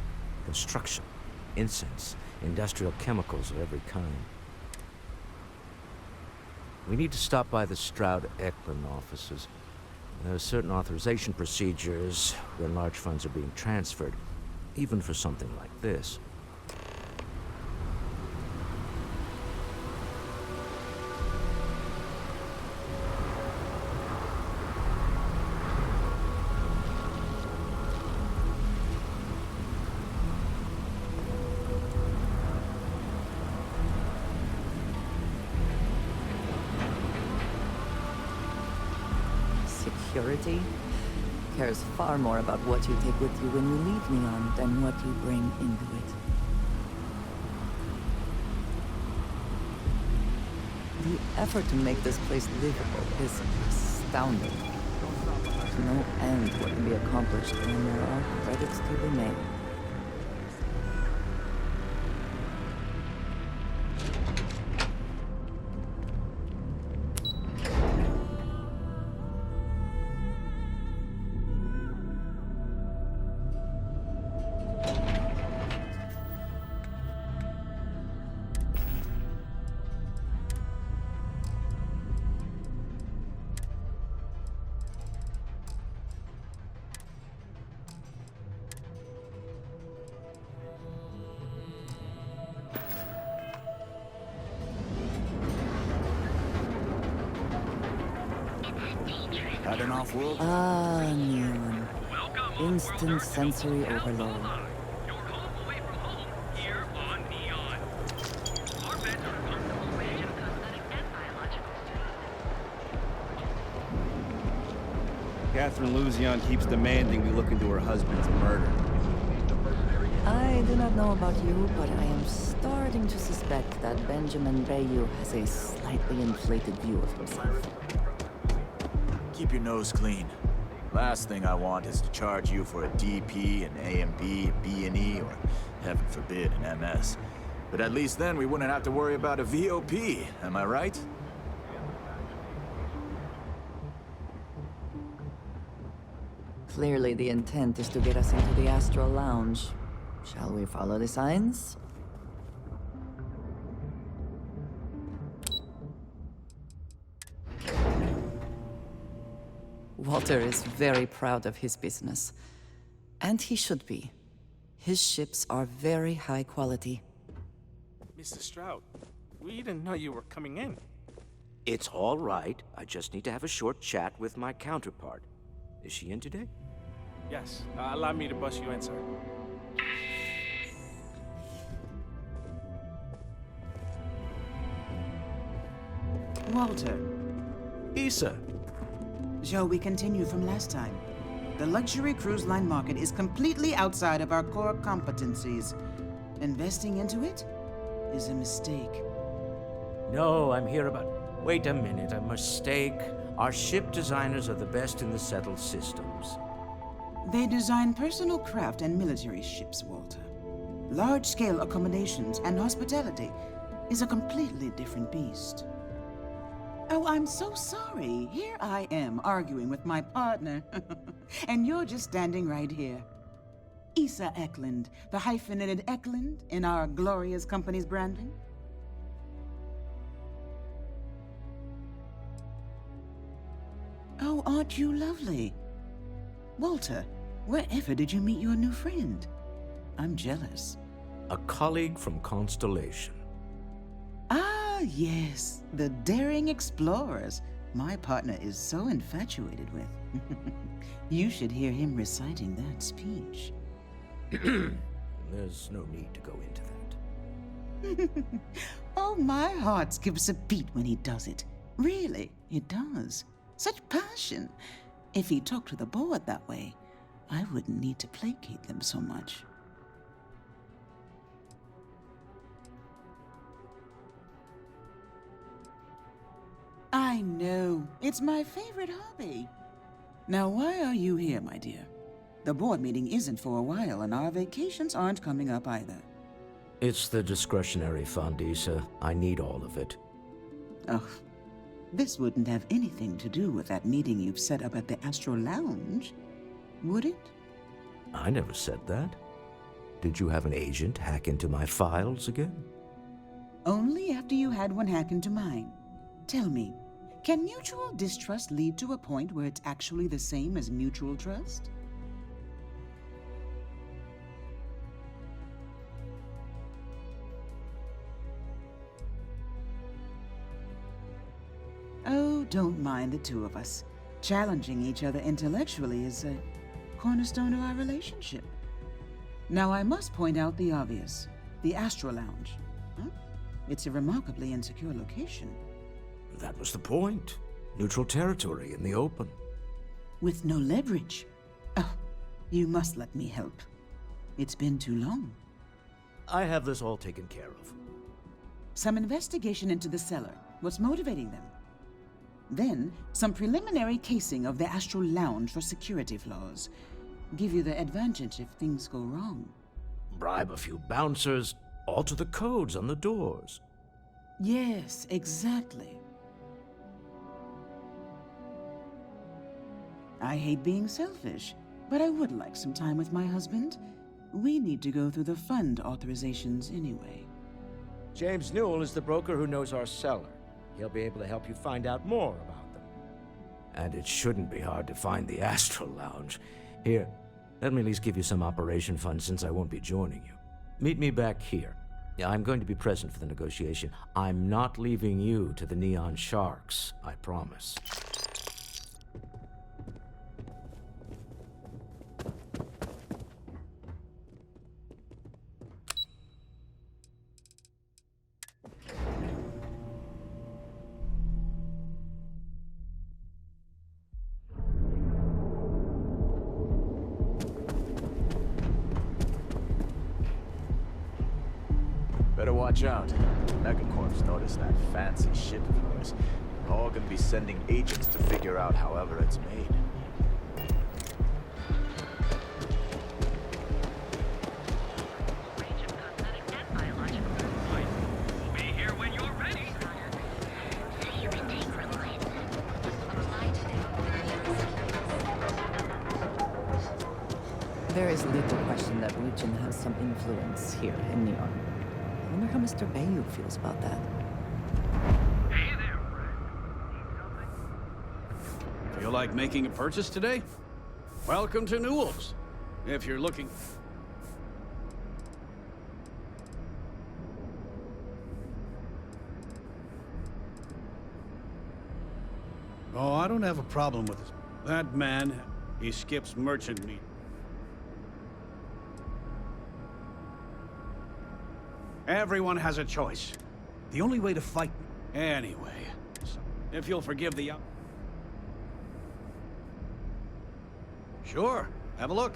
Construction, incense, industrial chemicals of every kind. We need to stop by the Stroud-Eklund offices. There are certain authorization procedures when large funds are being transferred, even for something like this. security cares far more about what you take with you when you leave Neon than what you bring into it. The effort to make this place livable is astounding. There's no end to what can be accomplished when there are credits to be made. Had an off-world? Ah, Neon. Instant sensory overload. Catherine Luzion keeps demanding we look into her husband's murder. I do not know about you, but I am starting to suspect that Benjamin Rayu has a slightly inflated view of himself. Keep your nose clean. Last thing I want is to charge you for a DP, an A&B, a B&E, or, heaven forbid, an MS. But at least then we wouldn't have to worry about a VOP, am I right? Clearly the intent is to get us into the Astral Lounge. Shall we follow the signs? Walter is very proud of his business. And he should be. His ships are very high quality. Mr. Stroud, we didn't know you were coming in. It's all right. I just need to have a short chat with my counterpart. Is she in today? Yes, allow me to bust you in, sir. Walter. Issa. Shall we continue from last time? The luxury cruise line market is completely outside of our core competencies. Investing into it is a mistake. No, I'm here about... Wait a minute, a mistake. Our ship designers are the best in the settled systems. They design personal craft and military ships, Walter. Large-scale accommodations and hospitality is a completely different beast. Oh, I'm so sorry. Here I am arguing with my partner. And you're just standing right here. Issa Eklund, the hyphenated Eklund in our glorious company's branding. Oh, aren't you lovely? Walter, wherever did you meet your new friend? I'm jealous. A colleague from Constellation. Ah, yes, the daring explorers my partner is so infatuated with. You should hear him reciting that speech. There's no need to go into that. Oh, my heart skips a beat when he does it. Really, it does. Such passion. If he talked to the board that way, I wouldn't need to placate them so much. I know. It's my favorite hobby. Now, why are you here, my dear? The board meeting isn't for a while, and our vacations aren't coming up either. It's the discretionary fund, Issa. I need all of it. Oh, this wouldn't have anything to do with that meeting you've set up at the Astral Lounge, would it? I never said that. Did you have an agent hack into my files again? Only after you had one hack into mine. Tell me, can mutual distrust lead to a point where it's actually the same as mutual trust? Oh, don't mind the two of us. Challenging each other intellectually is a cornerstone of our relationship. Now, I must point out the obvious. The Astral Lounge. Huh? It's a remarkably insecure location. That was the point. Neutral territory in the open. with no leverage. Oh, you must let me help. It's been too long. I have this all taken care of. Some investigation into the cellar. What's motivating them? Then, some preliminary casing of the Astral Lounge for security flaws. Give you the advantage if things go wrong. Bribe a few bouncers, alter the codes on the doors. Yes, exactly. I hate being selfish, but I would like some time with my husband. We need to go through the fund authorizations anyway. James Newell is the broker who knows our cellar. He'll be able to help you find out more about them. And it shouldn't be hard to find the Astral Lounge. Here, let me at least give you some operation funds since I won't be joining you. Meet me back here. I'm going to be present for the negotiation. I'm not leaving you to the Neon Sharks, I promise. Better watch out. Megacorp's noticed that fancy ship of yours. We're all gonna be sending agents to figure out however it's made. There is little question that religion has some influence here in Neon. I wonder how Mr. Bayou feels about that. Feel like making a purchase today? Welcome to Newell's. If you're looking... Oh, I don't have a problem with this. That man, he skips merchant meat. Everyone has a choice. The only way to fight... Anyway, so if you'll forgive the... Sure, have a look.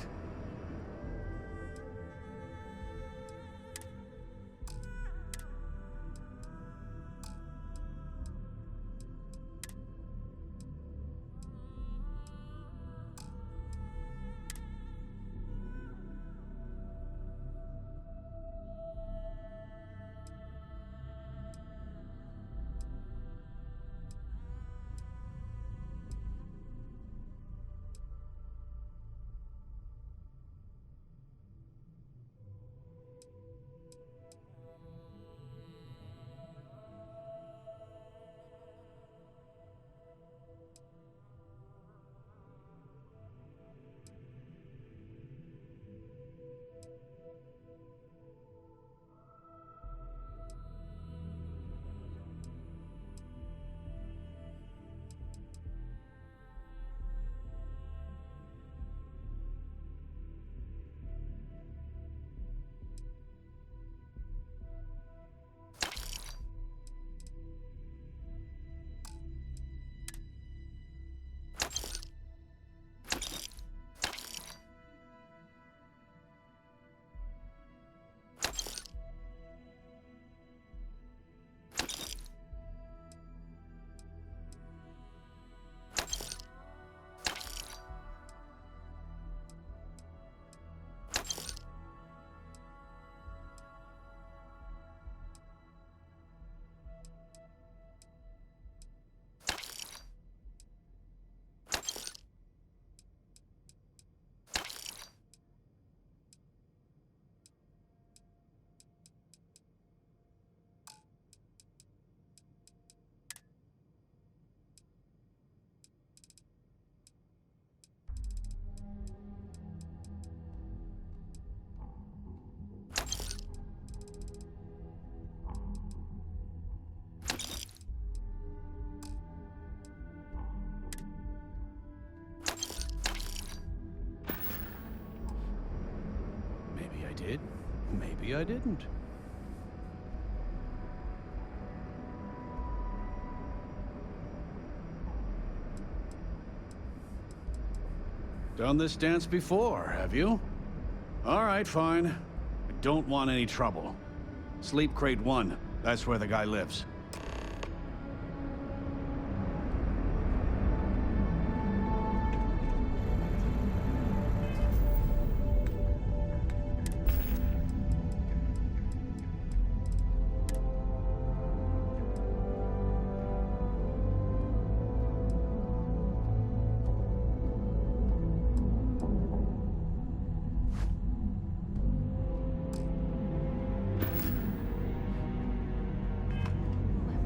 Maybe I did, maybe I didn't. Done this dance before, have you? All right, fine. I don't want any trouble. Sleep Crate 1. That's where the guy lives.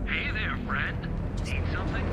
Hey there, friend. Need something?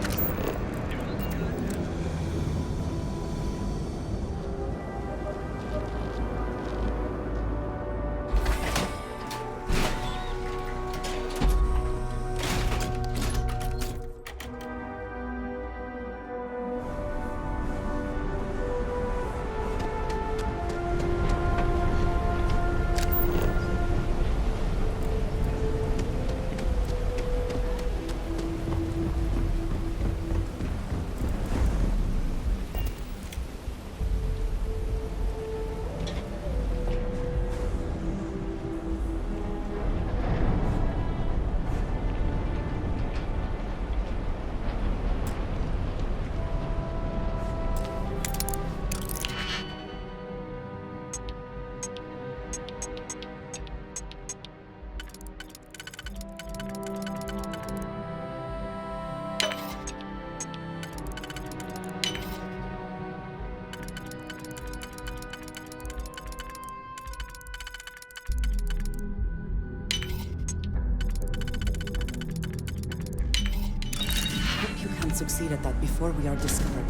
Hope you can succeed at that before we are discovered.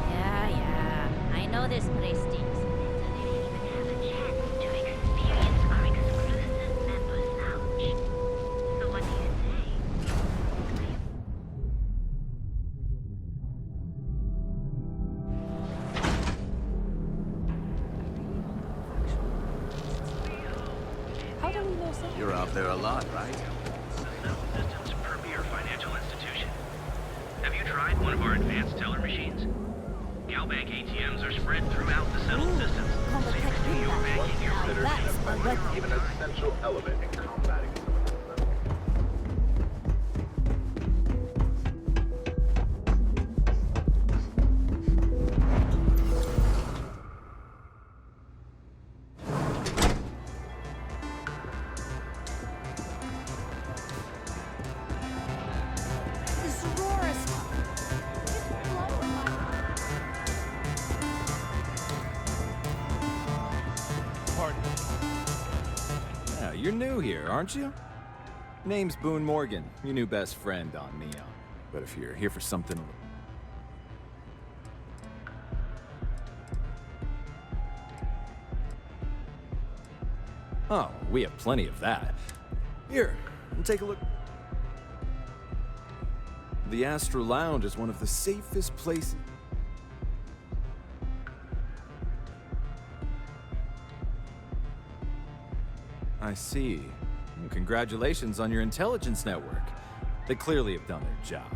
Yeah, I know this place stinks. So they didn't even have a chance to experience our exclusive members lounge. So what do you say? How do we know so? You're out there a lot, right? System's premier financial institution. Have you tried one of our advanced teller machines? GalBank ATMs are spread throughout the settled systems, so you can do your banking here. Even an essential element in combating some of this. This Aurora stuff. Pardon. Yeah, you're new here, aren't you? Name's Boone Morgan, your new best friend on Neon. But if you're here for something a little... Oh, we have plenty of that. Here, take a look. The Astro Lounge is one of the safest places. I see. Well, congratulations on your intelligence network. They clearly have done their job.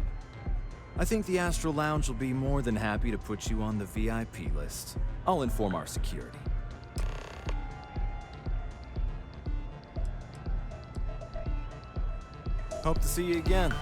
I think the Astro Lounge will be more than happy to put you on the VIP list. I'll inform our security. Hope to see you again.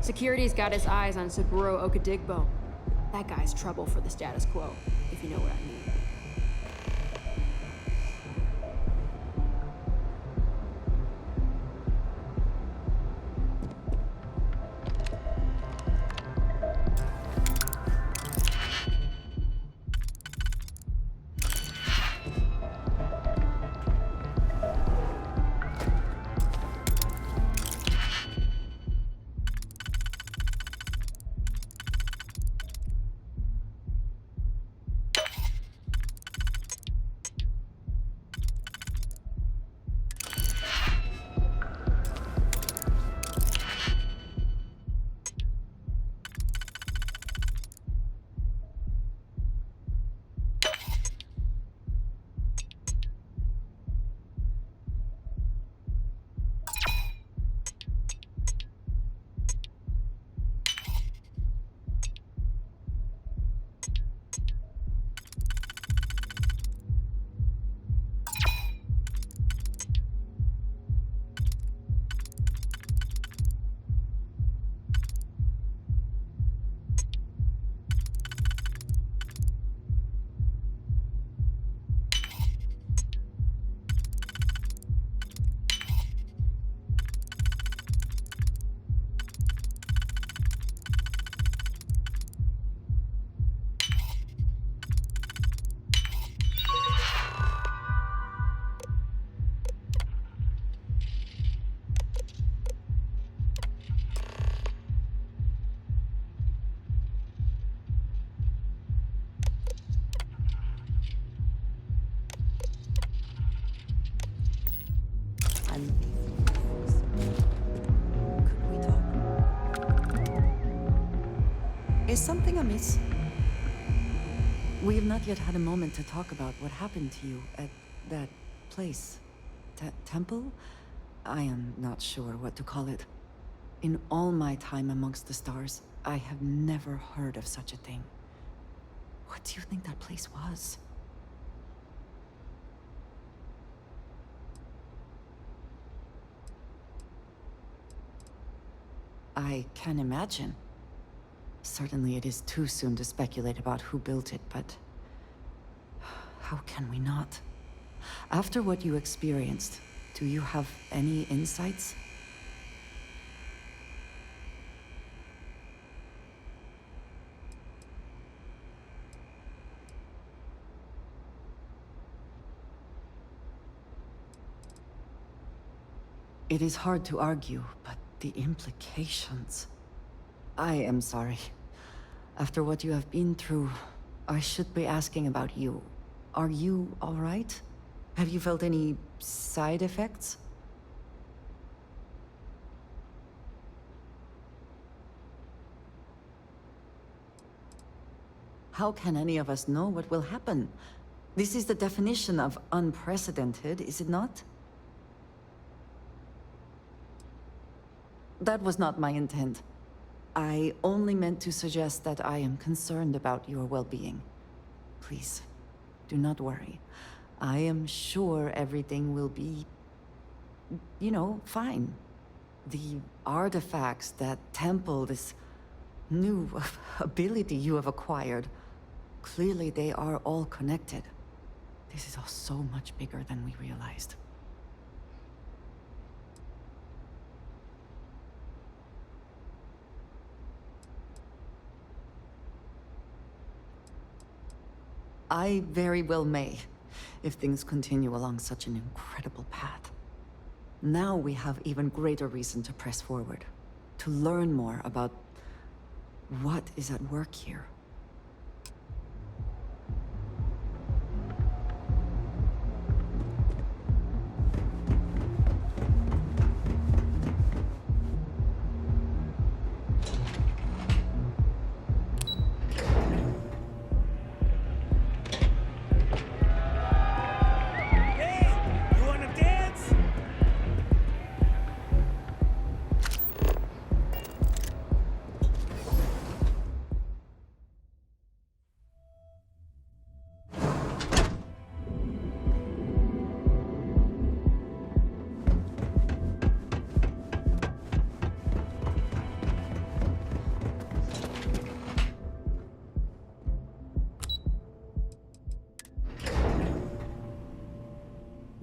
Security's got its eyes on Saburo Okadigbo. That guy's trouble for the status quo, if you know what I mean. Is something amiss? We have not yet had a moment to talk about what happened to you at that place. Temple? I am not sure what to call it. In all my time amongst the stars, I have never heard of such a thing. What do you think that place was? I can imagine. Certainly it is too soon to speculate about who built it, but how can we not? After what you experienced, do you have any insights? It is hard to argue, but the implications... I am sorry. After what you have been through, I should be asking about you. Are you all right? Have you felt any side effects? How can any of us know what will happen? This is the definition of unprecedented, is it not? That was not my intent. I only meant to suggest that I am concerned about your well-being. Please, do not worry. I am sure everything will be, you know, fine. The artifacts, that temple, this new ability you have acquired, clearly they are all connected. This is all so much bigger than we realized. I very well may, if things continue along such an incredible path. Now we have even greater reason to press forward, to learn more about what is at work here.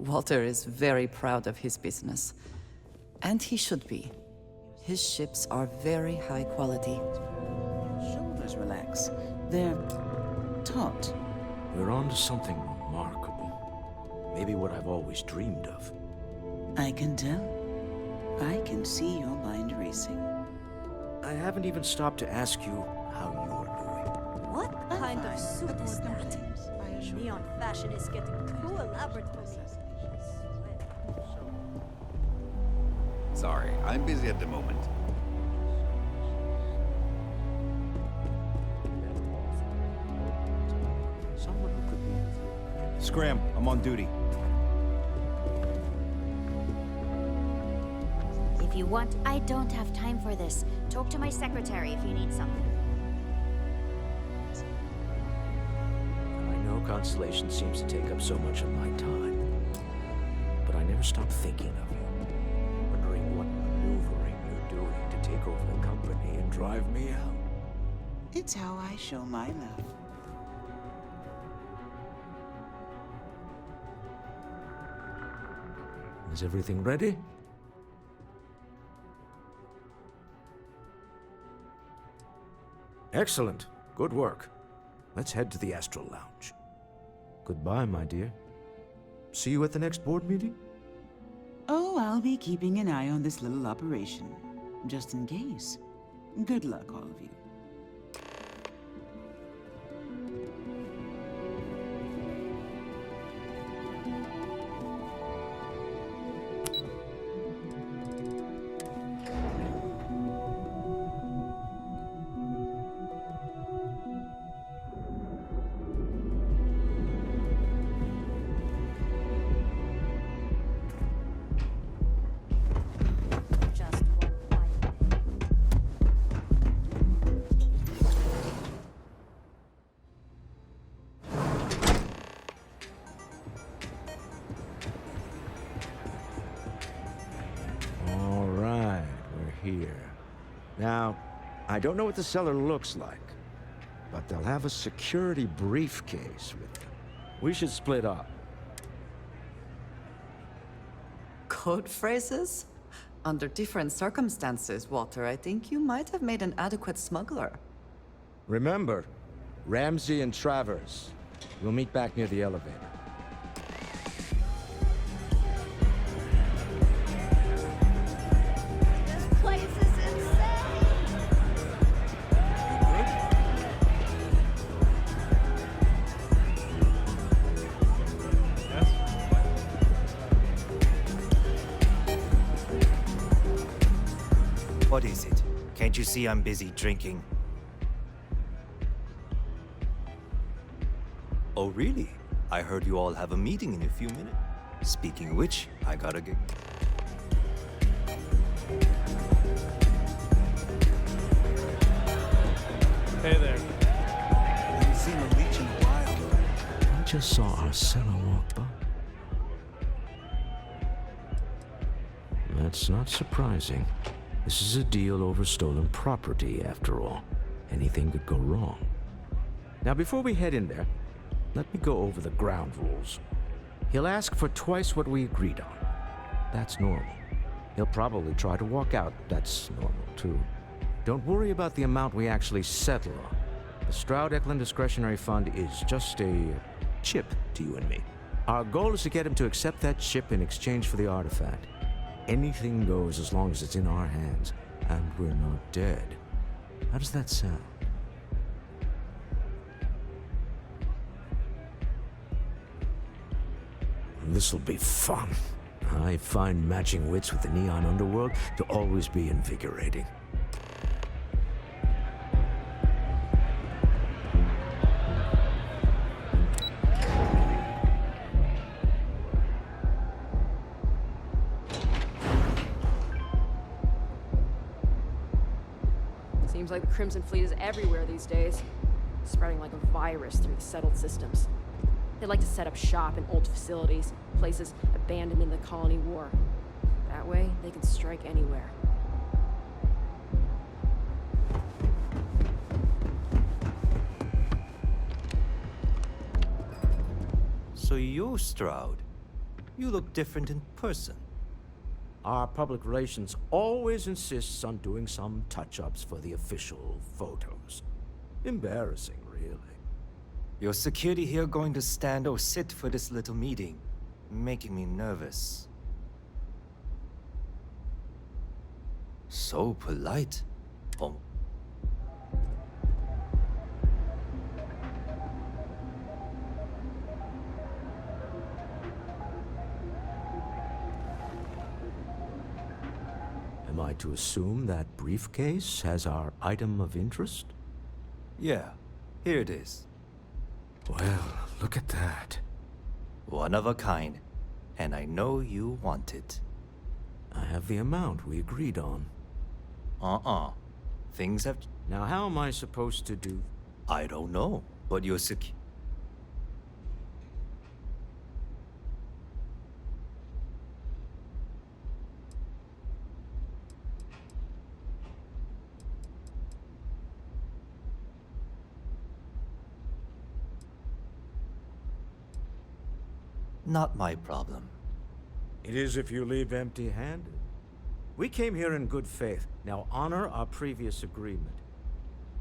Walter is very proud of his business. And he should be. His ships are very high quality. Shoulders relax. They're taut. We're on to something remarkable. Maybe what I've always dreamed of. I can tell. I can see your mind racing. I haven't even stopped to ask you how you're doing. What kind of suit is that? Neon fashion is getting too elaborate for me. Sorry, I'm busy at the moment. Someone who could be... Scram, I'm on duty. If you want, I don't have time for this. Talk to my secretary if you need something. I know Constellation seems to take up so much of my time, but I never stop thinking of you, wondering what maneuvering you're doing to take over the company and drive me out. It's how I show my love. Is everything ready? Excellent. Good work. Let's head to the Astral Lounge. Goodbye, my dear. See you at the next board meeting? Oh, I'll be keeping an eye on this little operation, just in case. Good luck, all of you. Now, I don't know what the cellar looks like, but they'll have a security briefcase with them. We should split up. Code phrases? Under different circumstances, Walter, I think you might have made an adequate smuggler. Remember, Ramsey and Travers. We'll meet back near the elevator. What is it? Can't you see I'm busy drinking? Oh, really? I heard you all have a meeting in a few minutes. Speaking of which, I gotta get... Hey there. Haven't seen a leech in a while. I just saw Arcella walk by. That's not surprising. This is a deal over stolen property, after all. Anything could go wrong. Now, before we head in there, let me go over the ground rules. He'll ask for twice what we agreed on. That's normal. He'll probably try to walk out. That's normal, too. Don't worry about the amount we actually settle on. The Stroud-Eklund Discretionary Fund is just a chip to you and me. Our goal is to get him to accept that chip in exchange for the artifact. Anything goes as long as it's in our hands, and we're not dead. How does that sound? This'll be fun. I find matching wits with the neon underworld to always be invigorating. Seems like the Crimson Fleet is everywhere these days, spreading like a virus through the settled systems. They like to set up shop in old facilities, places abandoned in the colony war. That way, they can strike anywhere. So you, Stroud. You look different in person. Our public relations always insists on doing some touch-ups for the official photos. Embarrassing, really. Your security here going to stand or sit for this little meeting, making me nervous. So polite. Oh. Am I to assume that briefcase has our item of interest? Yeah, here it is. Well, look at that. One of a kind, and I know you want it. I have the amount we agreed on. Things have... Now, how am I supposed to do... I don't know, but you're not my problem. It is if you leave empty-handed. We came here in good faith. Now honor our previous agreement.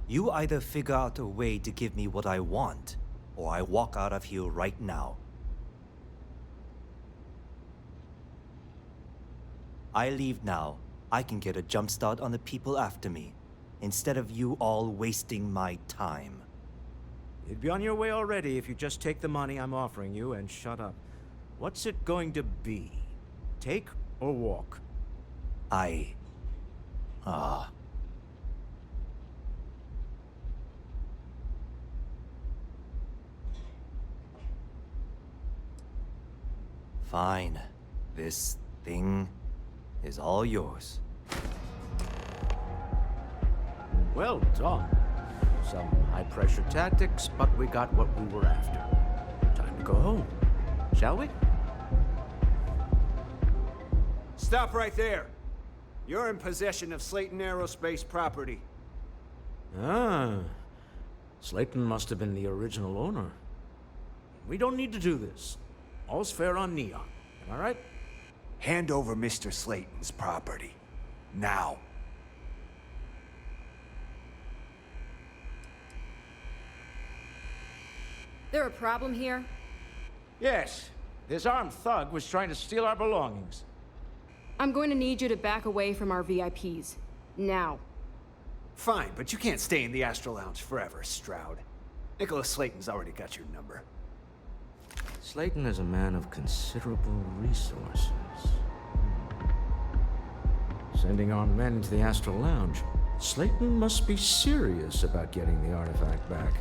You either figure out a way to give me what I want, or I walk out of here right now. I leave now. I can get a jump start on the people after me, instead of you all wasting my time. You'd be on your way already if you just take the money I'm offering you and shut up. What's it going to be? Take or walk? Fine. This thing is all yours. Well done. Some high-pressure tactics, but we got what we were after. Time to go home, shall we? Stop right there. You're in possession of Slayton Aerospace property. Ah. Slayton must have been the original owner. We don't need to do this. All's fair on Neon. Am I right? Hand over Mr. Slayton's property. Now. There a problem here? Yes. This armed thug was trying to steal our belongings. I'm going to need you to back away from our VIPs. Now. Fine, but you can't stay in the Astral Lounge forever, Stroud. Nicholas Slayton's already got your number. Slayton is a man of considerable resources. Sending armed men into the Astral Lounge. Slayton must be serious about getting the artifact back.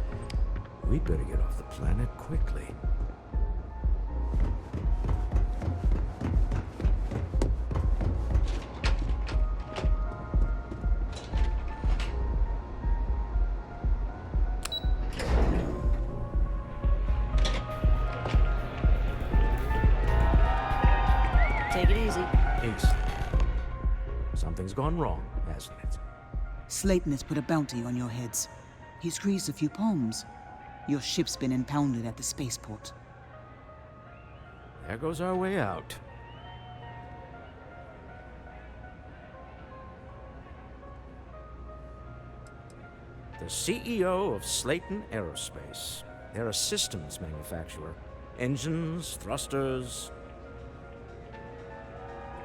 We'd better get off the planet quickly. Take it easy. Easy. Something's gone wrong, hasn't it? Slayton has put a bounty on your heads. He's greased a few palms. Your ship's been impounded at the spaceport. There goes our way out. The CEO of Slayton Aerospace. They're a systems manufacturer. Engines, thrusters.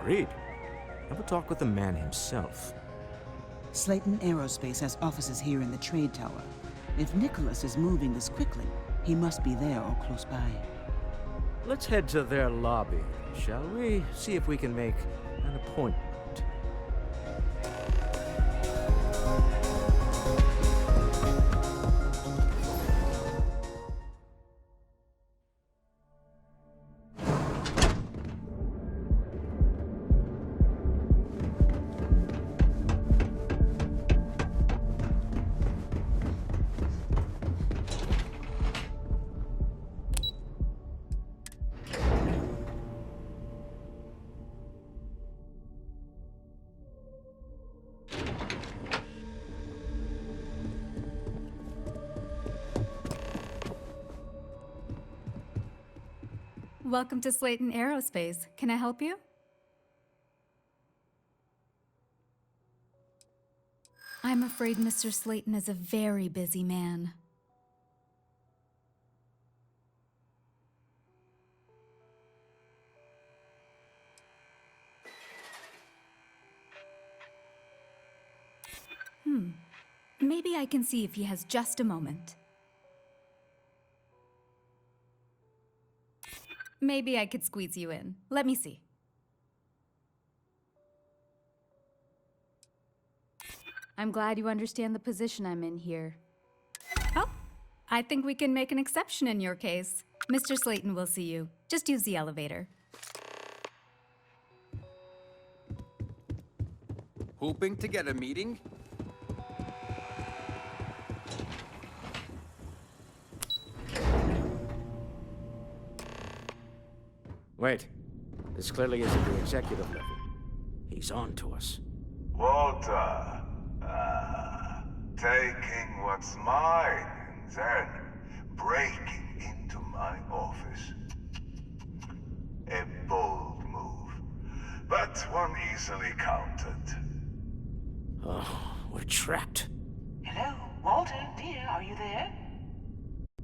Agreed. Have a talk with the man himself. Slayton Aerospace has offices here in the trade tower. If Nicholas is moving this quickly, he must be there or close by. Let's head to their lobby, shall we? See if we can make an appointment. Welcome to Slayton Aerospace. Can I help you? I'm afraid Mr. Slayton is a very busy man. Maybe I can see if he has just a moment. Maybe I could squeeze you in. Let me see. I'm glad you understand the position I'm in here. Oh, I think we can make an exception in your case. Mr. Slayton will see you. Just use the elevator. Hoping to get a meeting? Wait. This clearly isn't the executive level. He's on to us. Walter. Taking what's mine and then breaking into my office. A bold move, but one easily countered. Oh, we're trapped. Hello, Walter, dear, are you there?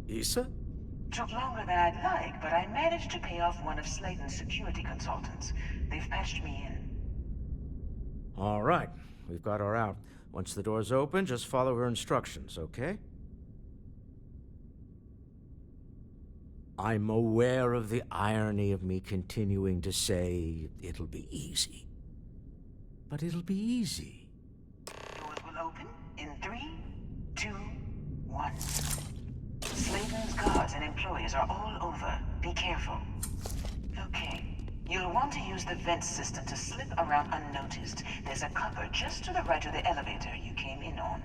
Issa? Took longer than I'd like, but I managed to pay off one of Slayton's security consultants. They've patched me in. All right, we've got her out. Once the door's open, just follow her instructions, okay? I'm aware of the irony of me continuing to say it'll be easy. But it'll be easy. Doors will open in 3, 2, 1. Slayton's guards and employees are all over. Be careful. Okay. You'll want to use the vent system to slip around unnoticed. There's a cupboard just to the right of the elevator you came in on.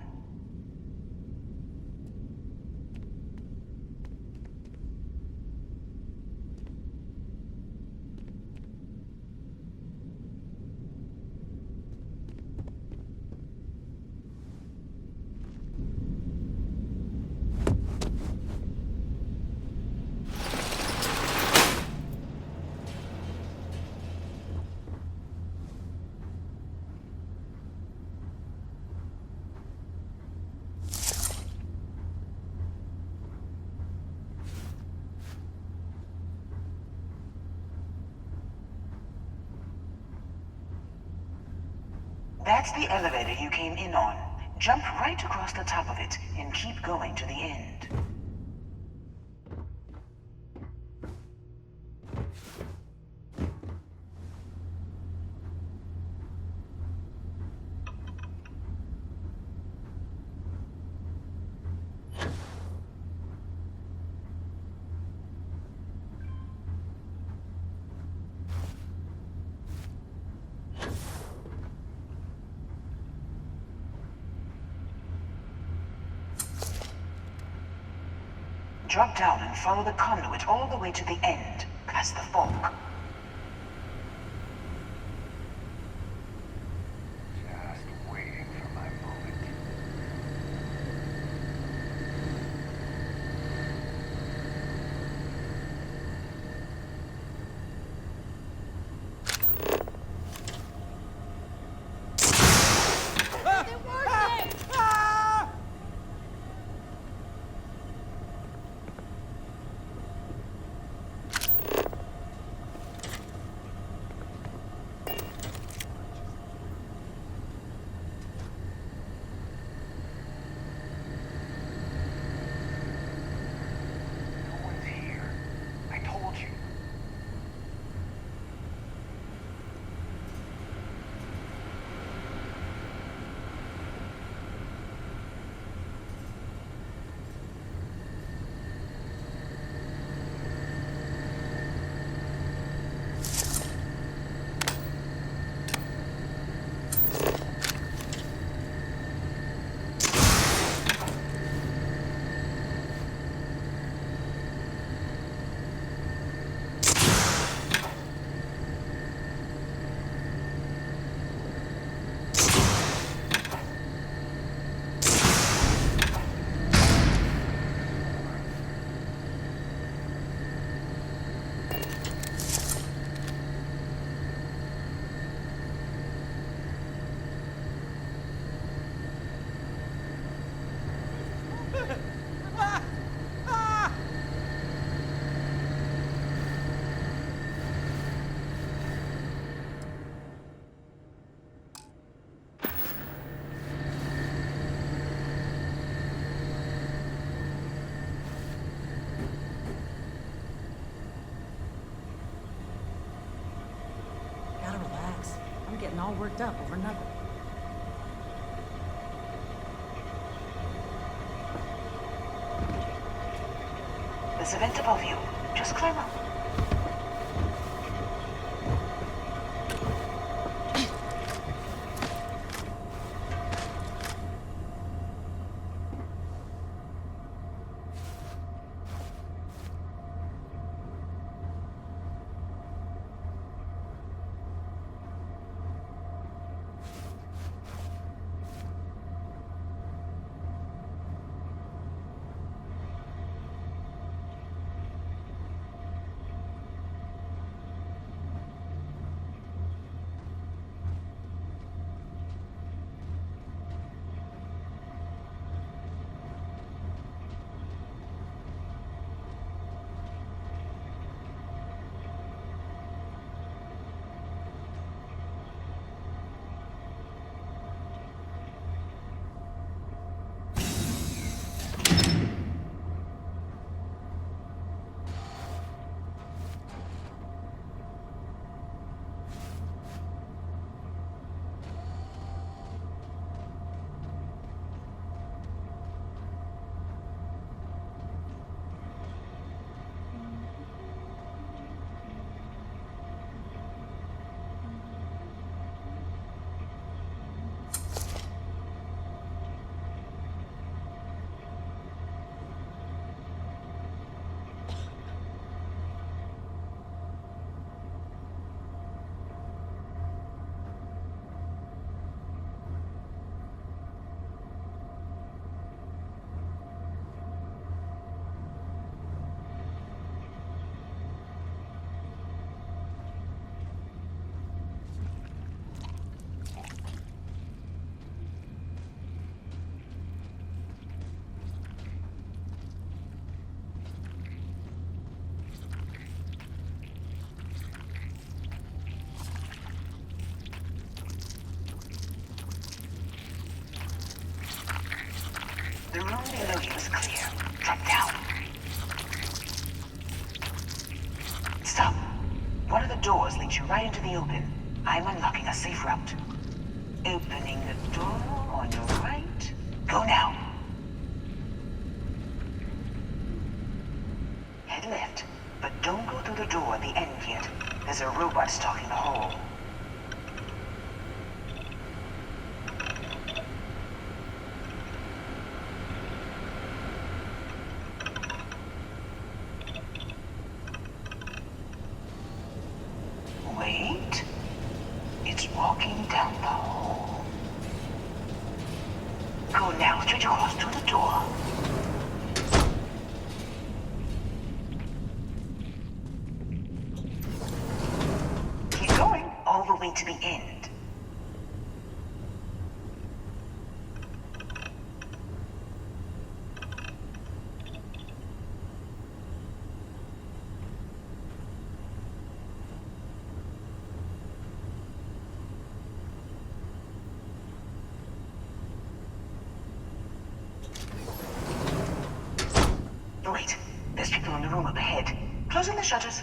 That's the elevator you came in on. Jump right across the top of it and keep going to the end. Drop down and follow the conduit all the way to the end, past the fork. Just waiting for my moment. all worked up over nothing. There's a vent above you. Just climb up. The room below you is clear. Drop down. Stop. One of the doors leads you right into the open. I'm unlocking a safe route. Opening the door on your right. Go now. Head left, but don't go through the door at the end yet. There's a robot stalking the hall. Wait. It's walking down the hall. Go now, straight across to the door. Keep going, all the way to the end. Wait, there's people in the room up ahead. Closing the shutters.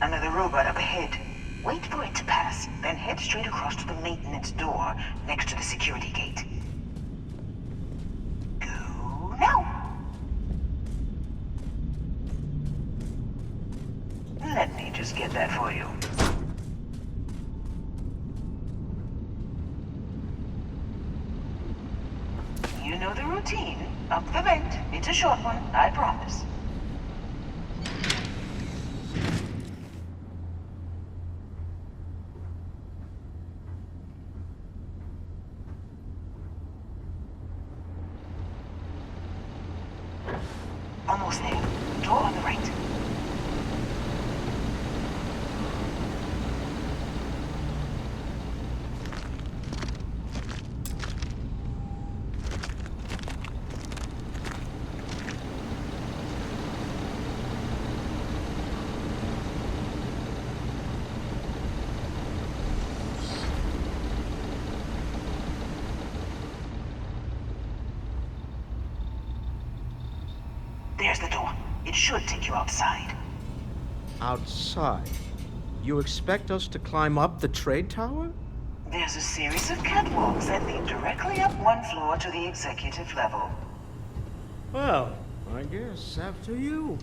Another robot up ahead. Wait for it to pass, then head straight across to the maintenance door next to the security gate. Go now! Let me just get that for you. You know the routine. Up the vent. It's a short one, I promise. Almost there. Door on the right. should take you outside. Outside? You expect us to climb up the trade tower? There's a series of catwalks that lead directly up one floor to the executive level. Well, I guess after you.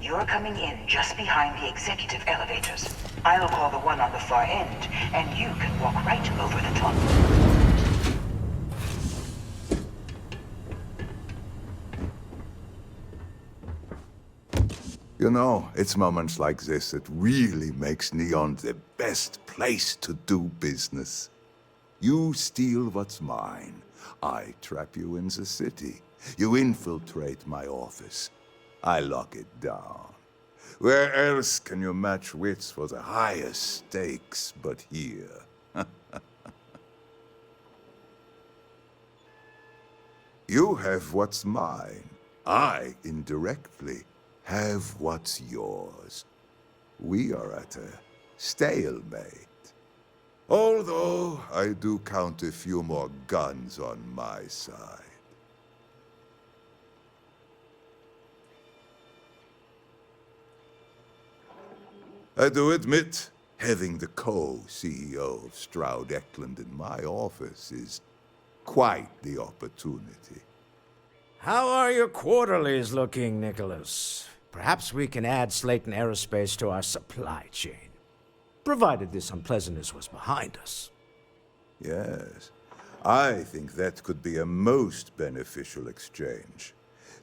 You're coming in just behind the executive elevators. I'll call the one on the far end, and you can walk right over the top. You know, it's moments like this that really makes Neon the best place to do business. You steal what's mine. I trap you in the city. You infiltrate my office. I lock it down. Where else can you match wits for the highest stakes but here? You have what's mine. I, indirectly, have what's yours. We are at a stalemate. Although I do count a few more guns on my side. I do admit, having the co-CEO of Stroud Eklund in my office is quite the opportunity. How are your quarterlies looking, Nicholas? Perhaps we can add Slayton Aerospace to our supply chain, provided this unpleasantness was behind us. Yes, I think that could be a most beneficial exchange.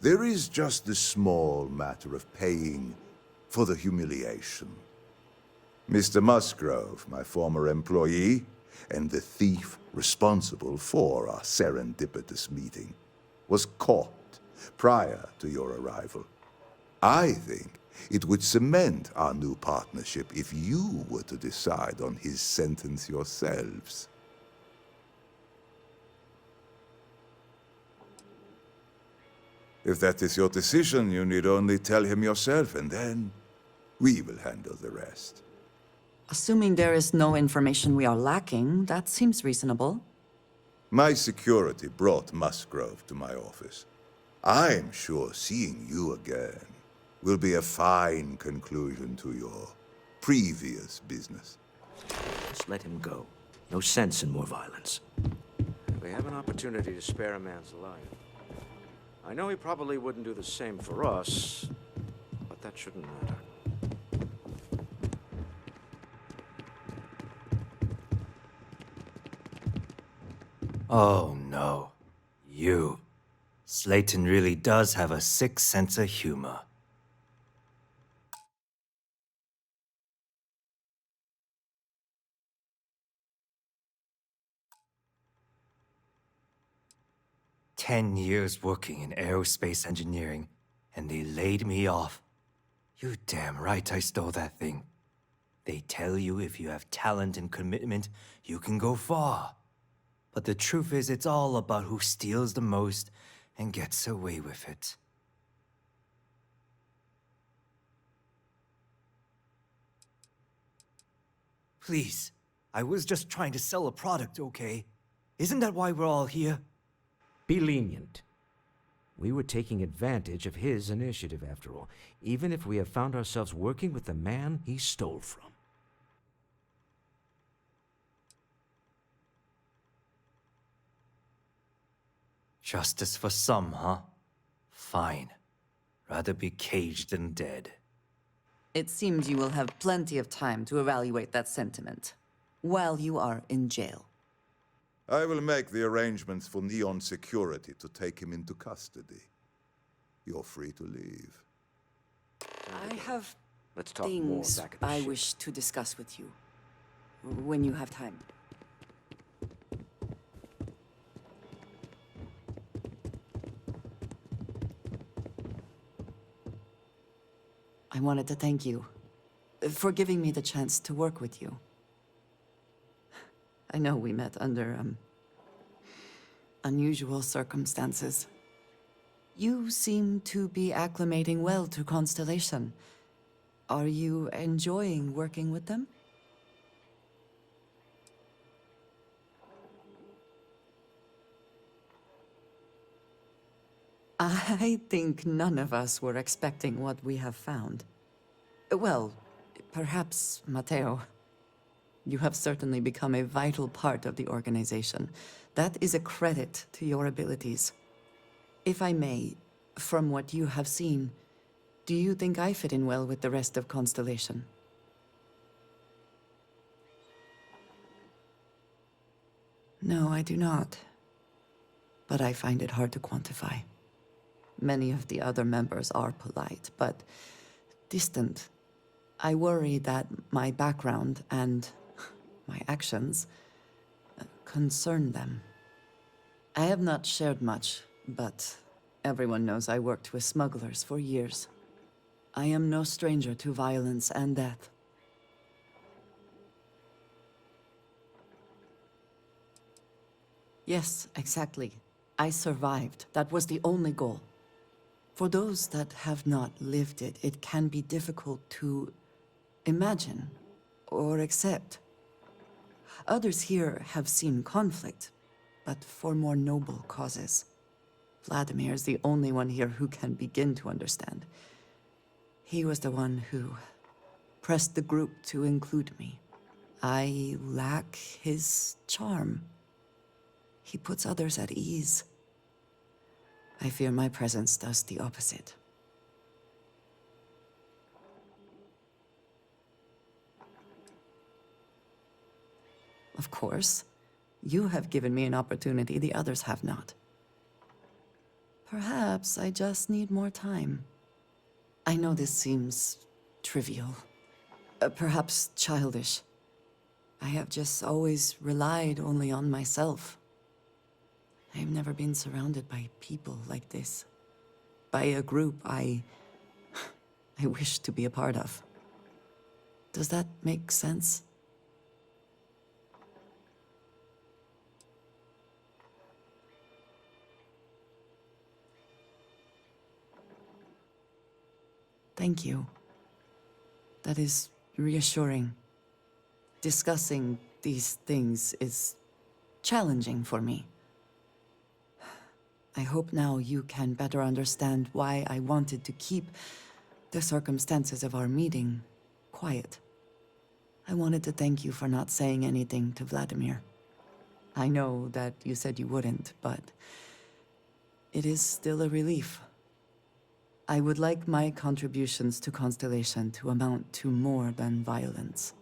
There is just the small matter of paying for the humiliation. Mr. Musgrove, my former employee, and the thief responsible for our serendipitous meeting, was caught prior to your arrival. I think it would cement our new partnership if you were to decide on his sentence yourselves. If that is your decision, you need only tell him yourself, and then we will handle the rest. Assuming there is no information we are lacking, that seems reasonable. My security brought Musgrove to my office. I'm sure seeing you again will be a fine conclusion to your previous business. Just let him go. No sense in more violence. We have an opportunity to spare a man's life. I know he probably wouldn't do the same for us, but that shouldn't matter. Oh no. You. Slayton really does have a sick sense of humor. "10 years working in aerospace engineering, and they laid me off. You damn right I stole that thing. They tell you if you have talent and commitment, you can go far. But the truth is, it's all about who steals the most and gets away with it." Please, I was just trying to sell a product, okay? Isn't that why we're all here? Be lenient. We were taking advantage of his initiative, after all, even if we have found ourselves working with the man he stole from. Justice for some, huh? Fine. Rather be caged than dead. It seems you will have plenty of time to evaluate that sentiment while you are in jail. I will make the arrangements for Neon Security to take him into custody. You're free to leave. I have Let's talk more things back at the I ship. wish to discuss with you. When you have time. I wanted to thank you for giving me the chance to work with you. I know we met under, unusual circumstances. You seem to be acclimating well to Constellation. Are you enjoying working with them? I think none of us were expecting what we have found. Well, perhaps Matteo. You have certainly become a vital part of the organization. That is a credit to your abilities. If I may, from what you have seen, do you think I fit in well with the rest of Constellation? No, I do not. But I find it hard to quantify. Many of the other members are polite, but distant. I worry that my background and my actions concern them. I have not shared much, but everyone knows I worked with smugglers for years. I am no stranger to violence and death. Yes, exactly. I survived. That was the only goal. For those that have not lived it, it can be difficult to imagine or accept. Others here have seen conflict, but for more noble causes. Vladimir is the only one here who can begin to understand. He was the one who pressed the group to include me. I lack his charm. He puts others at ease. I fear my presence does the opposite. Of course, you have given me an opportunity the others have not. Perhaps I just need more time. I know this seems trivial, perhaps childish. I have just always relied only on myself. I have never been surrounded by people like this. By a group I wish to be a part of. Does that make sense? Thank you. That is reassuring. Discussing these things is challenging for me. I hope now you can better understand why I wanted to keep the circumstances of our meeting quiet. I wanted to thank you for not saying anything to Vladimir. I know that you said you wouldn't, but it is still a relief. I would like my contributions to Constellation to amount to more than violence.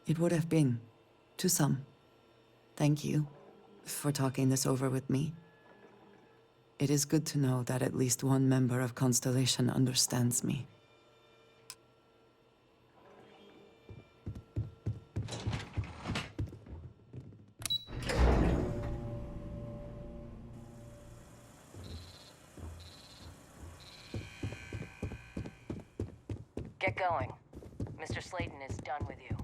It would have been, to some. Thank you for talking this over with me. It is good to know that at least one member of Constellation understands me. Get going. Mr. Slayton is done with you.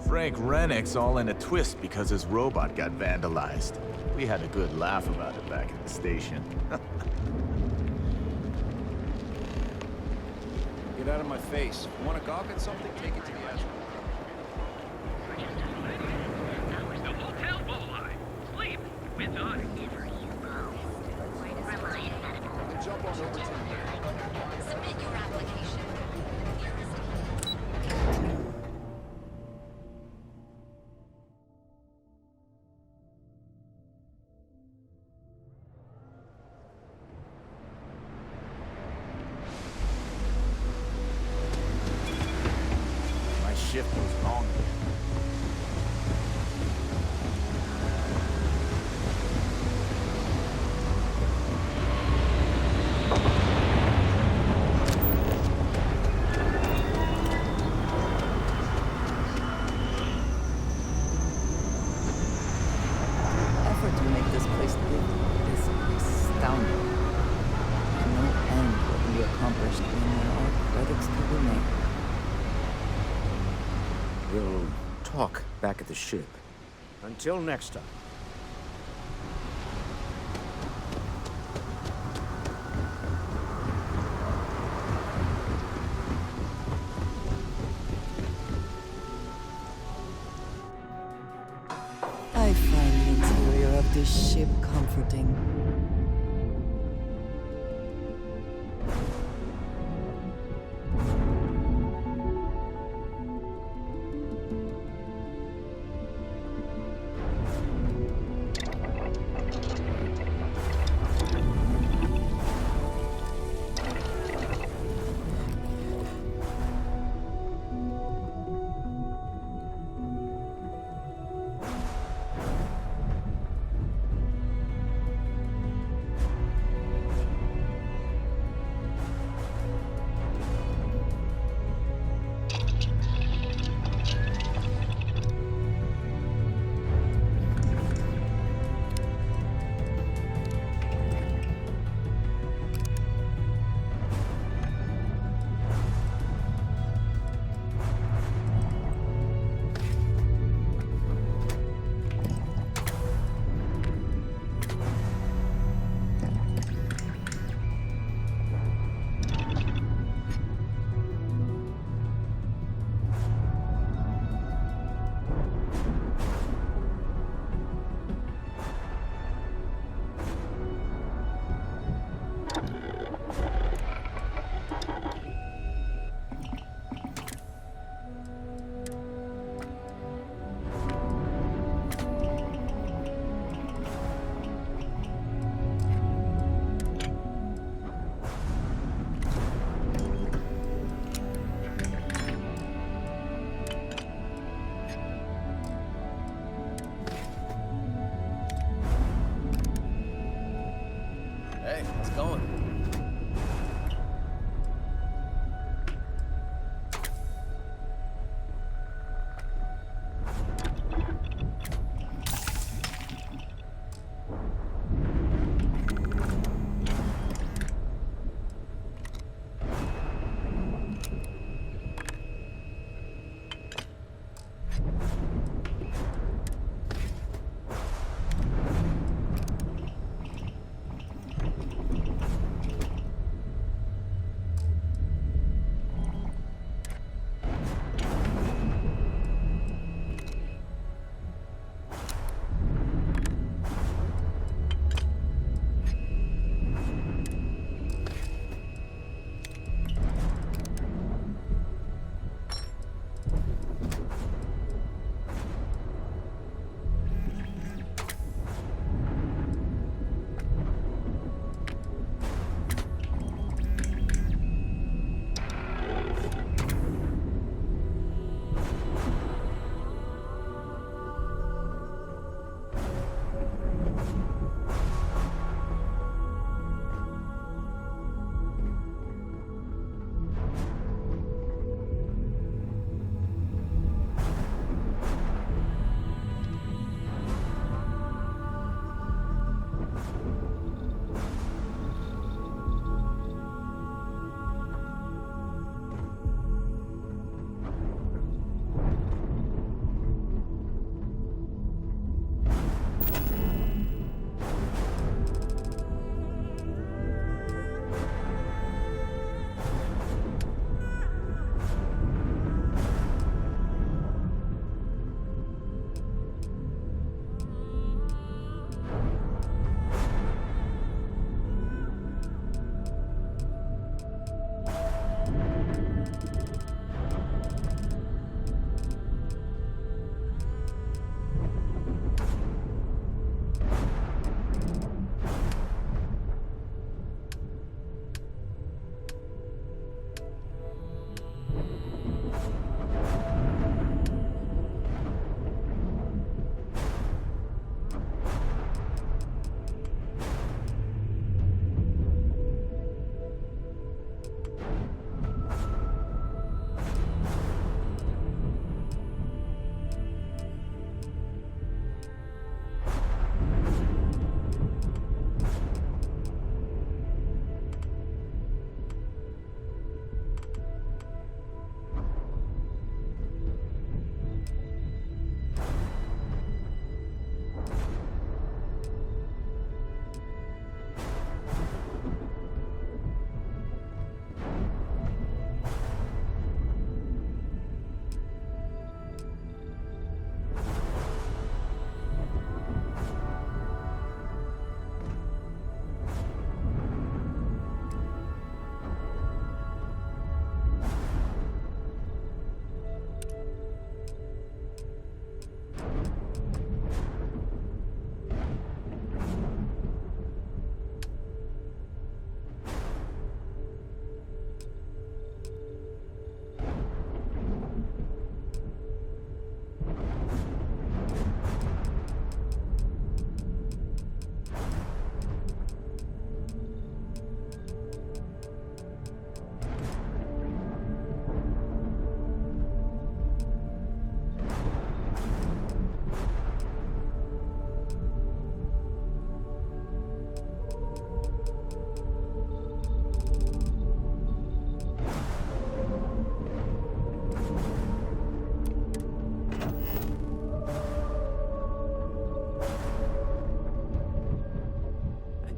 Frank Rennick's all in a twist because his robot got vandalized. We had a good laugh about it back at the station. Get out of my face. Want to gawk at something? Take it to the astral. The hotel bullseye. Sleep with us. Jump on over to me. Submit your application. My shift was wrong again. Effort to make this place live is astounding. To no end what we accomplished when there are credits to be made. We'll talk back at the ship. Until next time. I find the interior of this ship comforting. Hey, how's it going?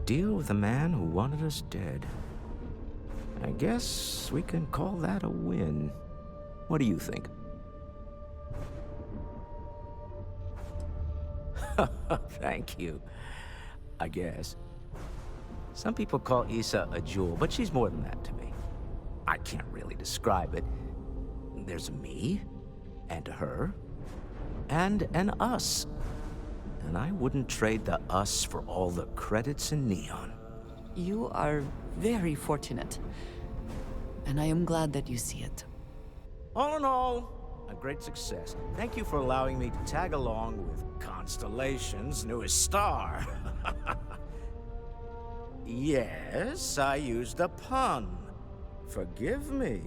Deal with the man who wanted us dead. I guess we can call that a win. What do you think? Thank you. I guess. Some people call Issa a jewel, but she's more than that to me. I can't really describe it. There's a me, and a her, and an us. And I wouldn't trade the us for all the credits in Neon. You are very fortunate. And I am glad that you see it. All in all, a great success. Thank you for allowing me to tag along with Constellation's newest star. Yes, I used a pun. Forgive me.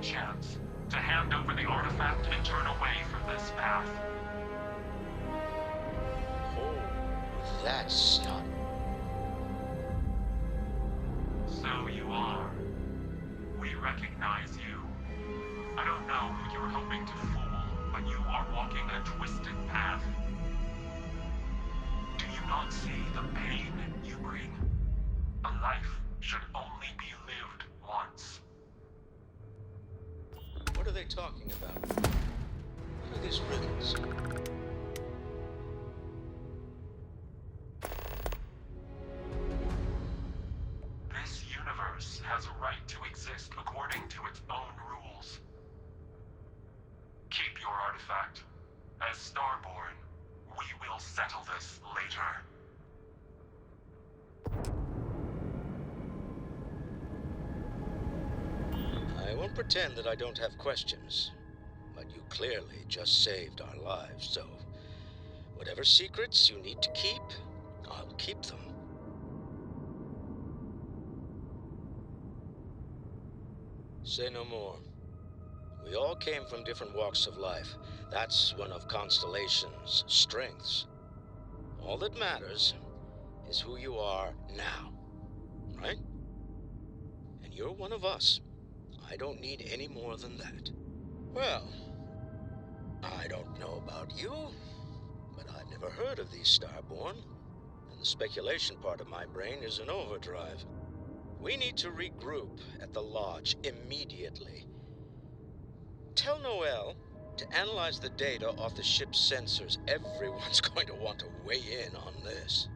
chance to hand over the artifact and turn away from this path. Oh, that's not... So you are. We recognize you. I don't know who you're hoping to fool, but you are walking a twisted path. Do you not see the pain you bring? A life should only be lived once. What are they talking about? What are these riddles? This universe has a right to exist according to its own rules. Keep your artifact. As Starborn, we will settle this later. I won't pretend that I don't have questions, but you clearly just saved our lives, so whatever secrets you need to keep, I'll keep them. Say no more. We all came from different walks of life. That's one of Constellation's strengths. All that matters is who you are now, right? And you're one of us. I don't need any more than that. Well, I don't know about you, but I've never heard of these Starborn, and the speculation part of my brain is in overdrive. We need to regroup at the lodge immediately. Tell Noel to analyze the data off the ship's sensors. Everyone's going to want to weigh in on this.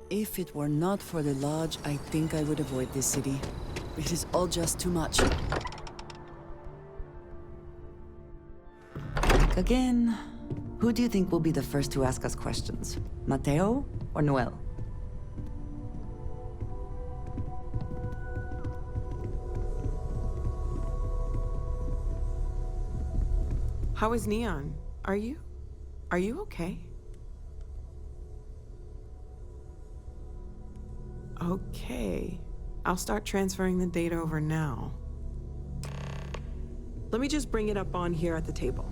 If it were not for the lodge, I think I would avoid this city. It is all just too much. Again, Who do you think will be the first to ask us questions? Mateo or Noel? How is Neon? Are you okay? Okay. I'll start transferring the data over now. Let me just bring it up on here at the table.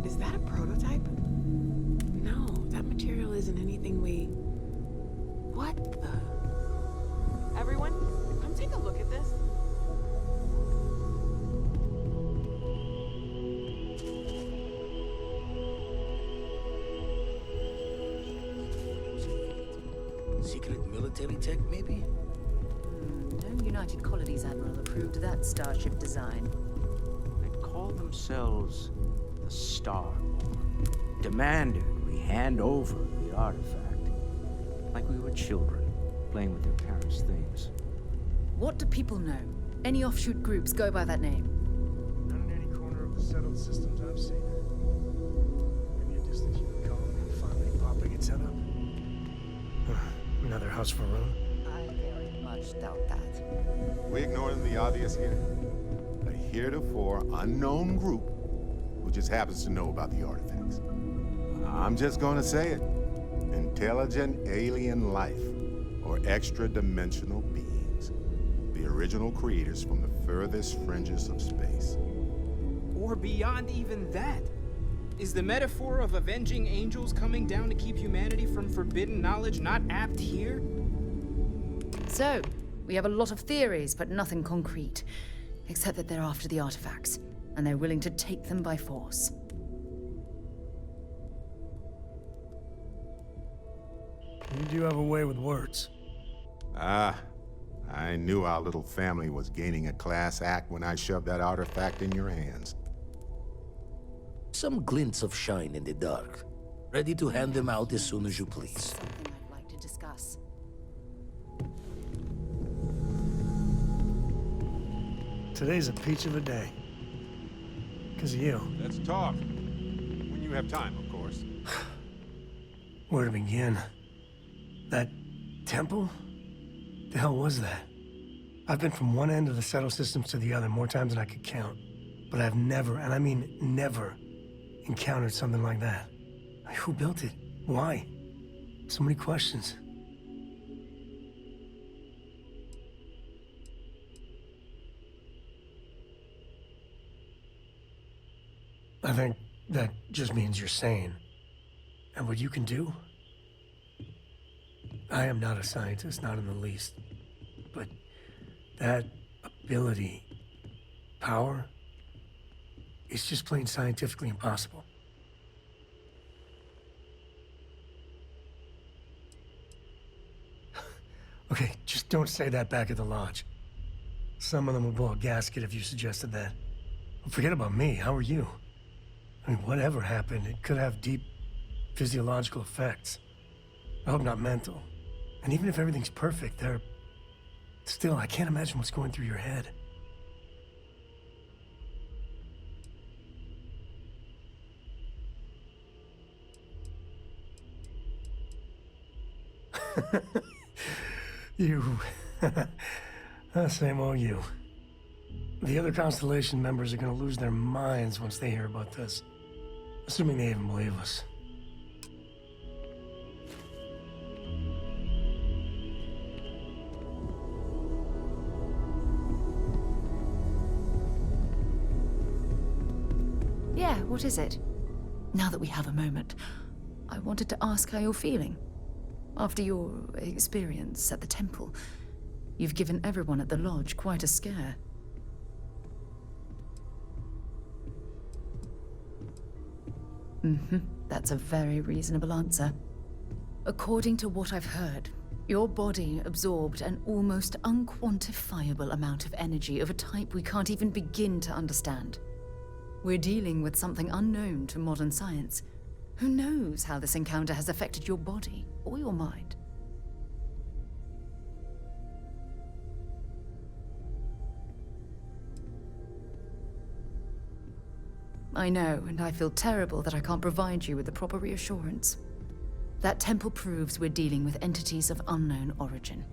Is that a prototype? No, that material isn't anything we... What the... Everyone, come take a look at this. Secret military tech, maybe? No United Colonies Admiral approved that starship design. They called themselves the Star Lord. Demanded we hand over the artifact. Like we were children, playing with their parents' things. What do people know? Any offshoot groups go by that name? Not in any corner of the settled systems I've seen. Maybe a distant human colony finally popping its head up. Another house for Rune? I very much doubt that. We ignoring the obvious here. A heretofore unknown group who just happens to know about the artifacts. I'm just gonna say it. Intelligent alien life, or extra-dimensional beings. The original creators from the furthest fringes of space. Or beyond even that. Is the metaphor of avenging angels coming down to keep humanity from forbidden knowledge not apt here? So, we have a lot of theories, but nothing concrete. Except that they're after the artifacts, and they're willing to take them by force. You do have a way with words. Ah, I knew our little family was gaining a class act when I shoved that artifact in your hands. Some glints of shine in the dark. Ready to hand them out as soon as you please. Something I'd like to discuss. Today's a peach of a day. Because of you. Let's talk. When you have time, of course. Where to begin? That temple? The hell was that? I've been from one end of the settled systems to the other more times than I could count. But I've never, and I mean never, encountered something like that. Who built it? Why? So many questions. I think that just means you're sane. And what you can do? I am not a scientist, not in the least. But that ability, power, it's just plain scientifically impossible. Okay, just don't say that back at the lodge. Some of them would blow a gasket if you suggested that. Forget about me, how are you? I mean, whatever happened, it could have deep physiological effects. I hope not mental. And even if everything's perfect, still, I can't imagine what's going through your head. You. Same old you. The other Constellation members are gonna lose their minds once they hear about this. Assuming they even believe us. Yeah, what is it? Now that we have a moment, I wanted to ask how you're feeling. After your experience at the temple, you've given everyone at the lodge quite a scare. That's a very reasonable answer. According to what I've heard, your body absorbed an almost unquantifiable amount of energy of a type we can't even begin to understand. We're dealing with something unknown to modern science. Who knows how this encounter has affected your body or your mind? I know, and I feel terrible that I can't provide you with the proper reassurance. That temple proves we're dealing with entities of unknown origin.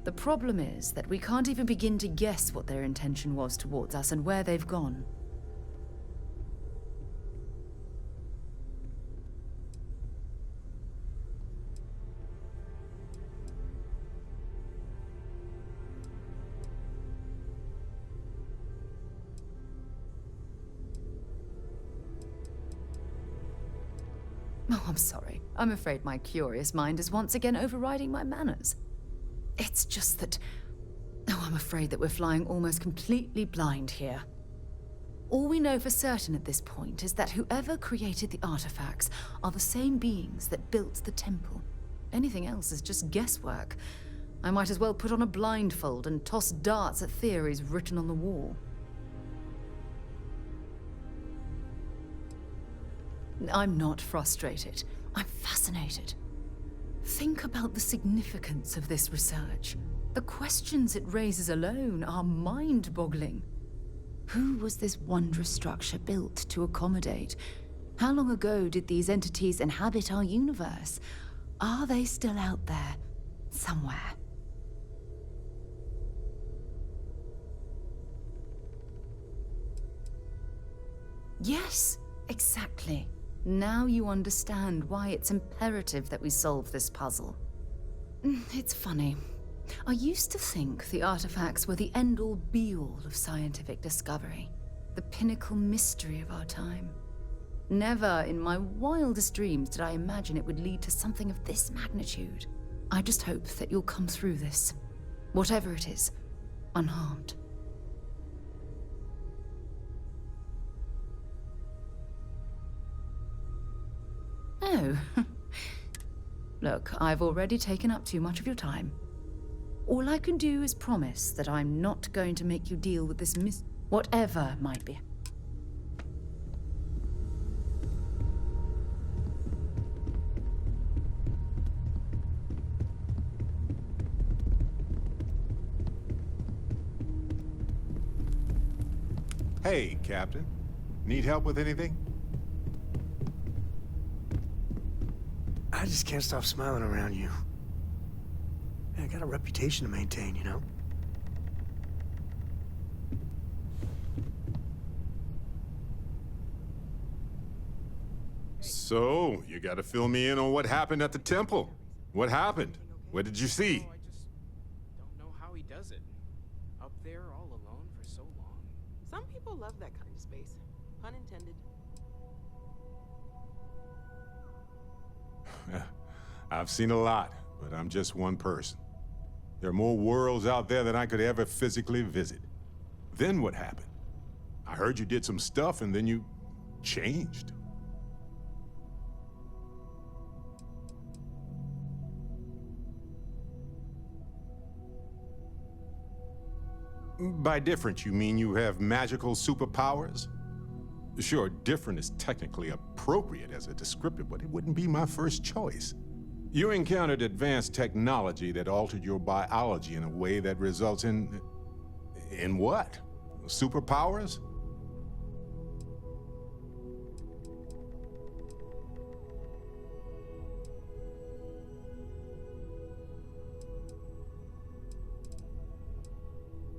The problem is that we can't even begin to guess what their intention was towards us and where they've gone. Oh, I'm sorry. I'm afraid my curious mind is once again overriding my manners. It's just that... Oh, I'm afraid that we're flying almost completely blind here. All we know for certain at this point is that whoever created the artifacts are the same beings that built the temple. Anything else is just guesswork. I might as well put on a blindfold and toss darts at theories written on the wall. I'm not frustrated. I'm fascinated. Think about the significance of this research. The questions it raises alone are mind-boggling. Who was this wondrous structure built to accommodate? How long ago did these entities inhabit our universe? Are they still out there, somewhere? Yes, exactly. Now you understand why it's imperative that we solve this puzzle. It's funny. I used to think the artifacts were the end-all be-all of scientific discovery, the pinnacle mystery of our time. Never in my wildest dreams did I imagine it would lead to something of this magnitude. I just hope that you'll come through this, whatever it is, unharmed. Oh. Look, I've already taken up too much of your time. All I can do is promise that I'm not going to make you deal with this whatever might be. Hey, Captain. Need help with anything? I just can't stop smiling around you. I got a reputation to maintain, you know? So, you gotta fill me in on what happened at the temple. What happened? What did you see? I just don't know how he does it. Up there all alone for so long. Some people love that kind of space. Pun intended. I've seen a lot, but I'm just one person. There are more worlds out there than I could ever physically visit. Then what happened? I heard you did some stuff and then you changed. By different, you mean you have magical superpowers? Sure, different is technically appropriate as a descriptor, but it wouldn't be my first choice. You encountered advanced technology that altered your biology in a way that results in... in what? Superpowers?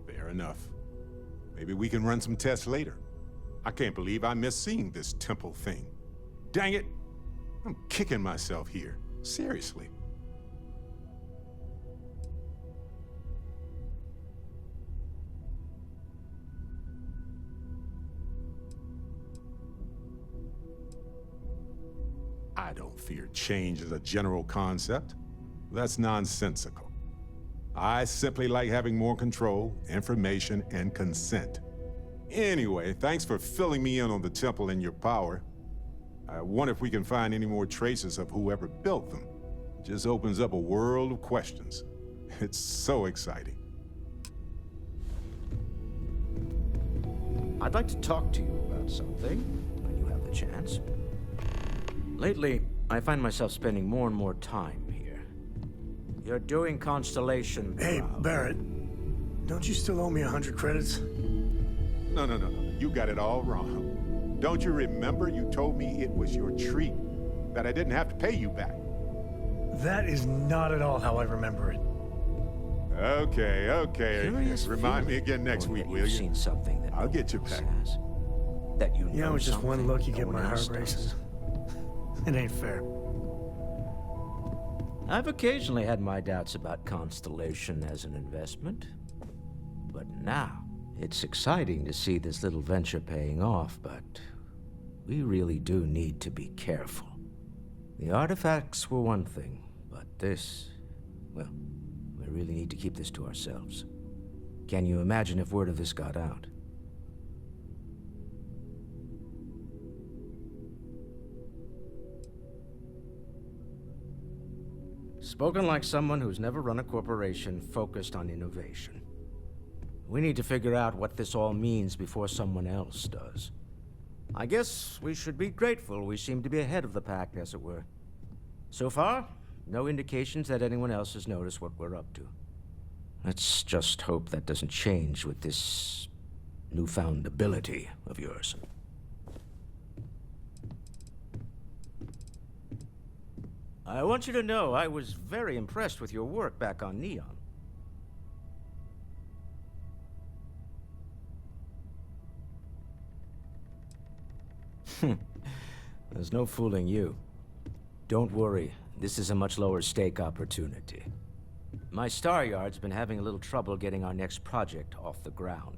Fair enough. Maybe we can run some tests later. I can't believe I missed seeing this temple thing. Dang it! I'm kicking myself here. Seriously. I don't fear change as a general concept. That's nonsensical. I simply like having more control, information, and consent. Anyway, thanks for filling me in on the temple and your power. I wonder if we can find any more traces of whoever built them. It just opens up a world of questions. It's so exciting. I'd like to talk to you about something, when you have the chance. Lately, I find myself spending more and more time here. You're doing Constellation proud. Hey, Barrett. Don't you still owe me 100 credits? No. You got it all wrong. Don't you remember you told me it was your treat, that I didn't have to pay you back? That is not at all how I remember it. Okay, okay. Curious Remind me feeling, again next knowing week, that will you've you? seen something that I'll no get you one else back. has. That you Yeah, know it was just one something look, you no get one my heart else racing. does. It ain't fair. I've occasionally had my doubts about Constellation as an investment. But now, it's exciting to see this little venture paying off, but we really do need to be careful. The artifacts were one thing, but this, well, we really need to keep this to ourselves. Can you imagine if word of this got out? Spoken like someone who's never run a corporation focused on innovation. We need to figure out what this all means before someone else does. I guess we should be grateful we seem to be ahead of the pack, as it were. So far, no indications that anyone else has noticed what we're up to. Let's just hope that doesn't change with this newfound ability of yours. I want you to know I was very impressed with your work back on Neon. There's no fooling you. Don't worry, this is a much lower stake opportunity. My Star Yard's been having a little trouble getting our next project off the ground.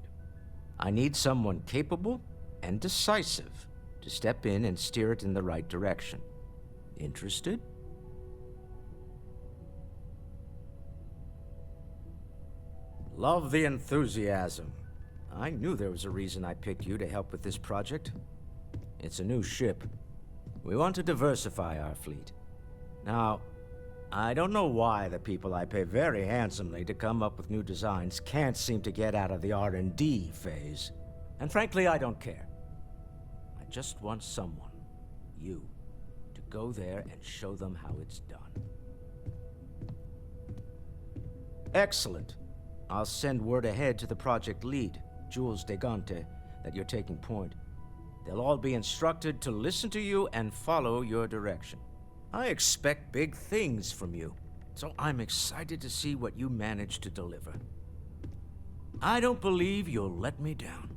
I need someone capable and decisive to step in and steer it in the right direction. Interested? Love the enthusiasm. I knew there was a reason I picked you to help with this project. It's a new ship. We want to diversify our fleet. Now, I don't know why the people I pay very handsomely to come up with new designs can't seem to get out of the R&D phase. And frankly, I don't care. I just want someone, you, to go there and show them how it's done. Excellent. I'll send word ahead to the project lead, Jules Degante, that you're taking point. They'll all be instructed to listen to you and follow your direction. I expect big things from you, so I'm excited to see what you manage to deliver. I don't believe you'll let me down.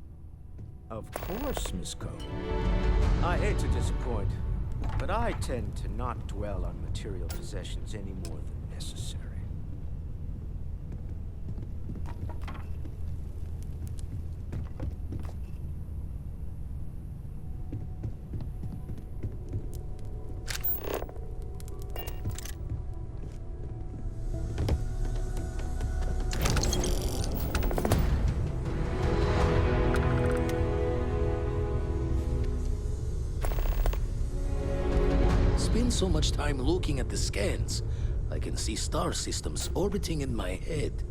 Of course, Miss Cole. I hate to disappoint, but I tend to not dwell on material possessions any more than necessary. Spend so much time looking at the scans, I can see star systems orbiting in my head.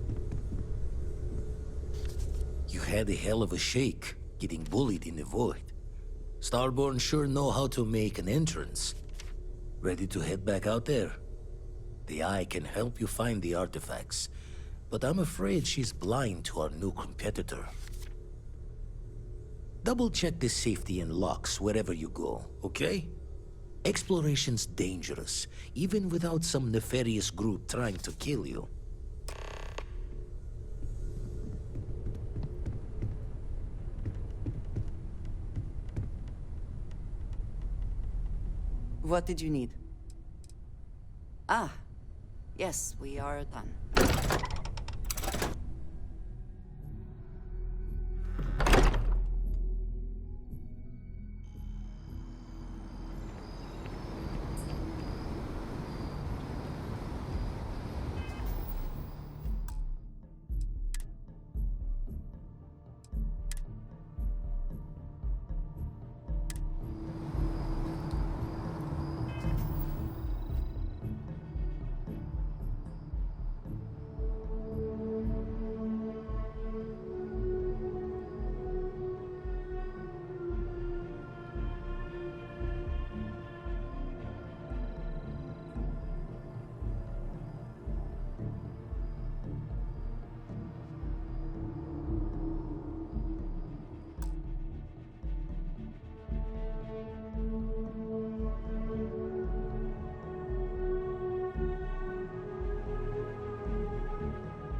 You had a hell of a shake, getting bullied in the void. Starborn sure know how to make an entrance. Ready to head back out there? The Eye can help you find the artifacts, but I'm afraid she's blind to our new competitor. Double-check the safety and locks wherever you go, okay? Exploration's dangerous, even without some nefarious group trying to kill you. What did you need? Ah, yes, we are done.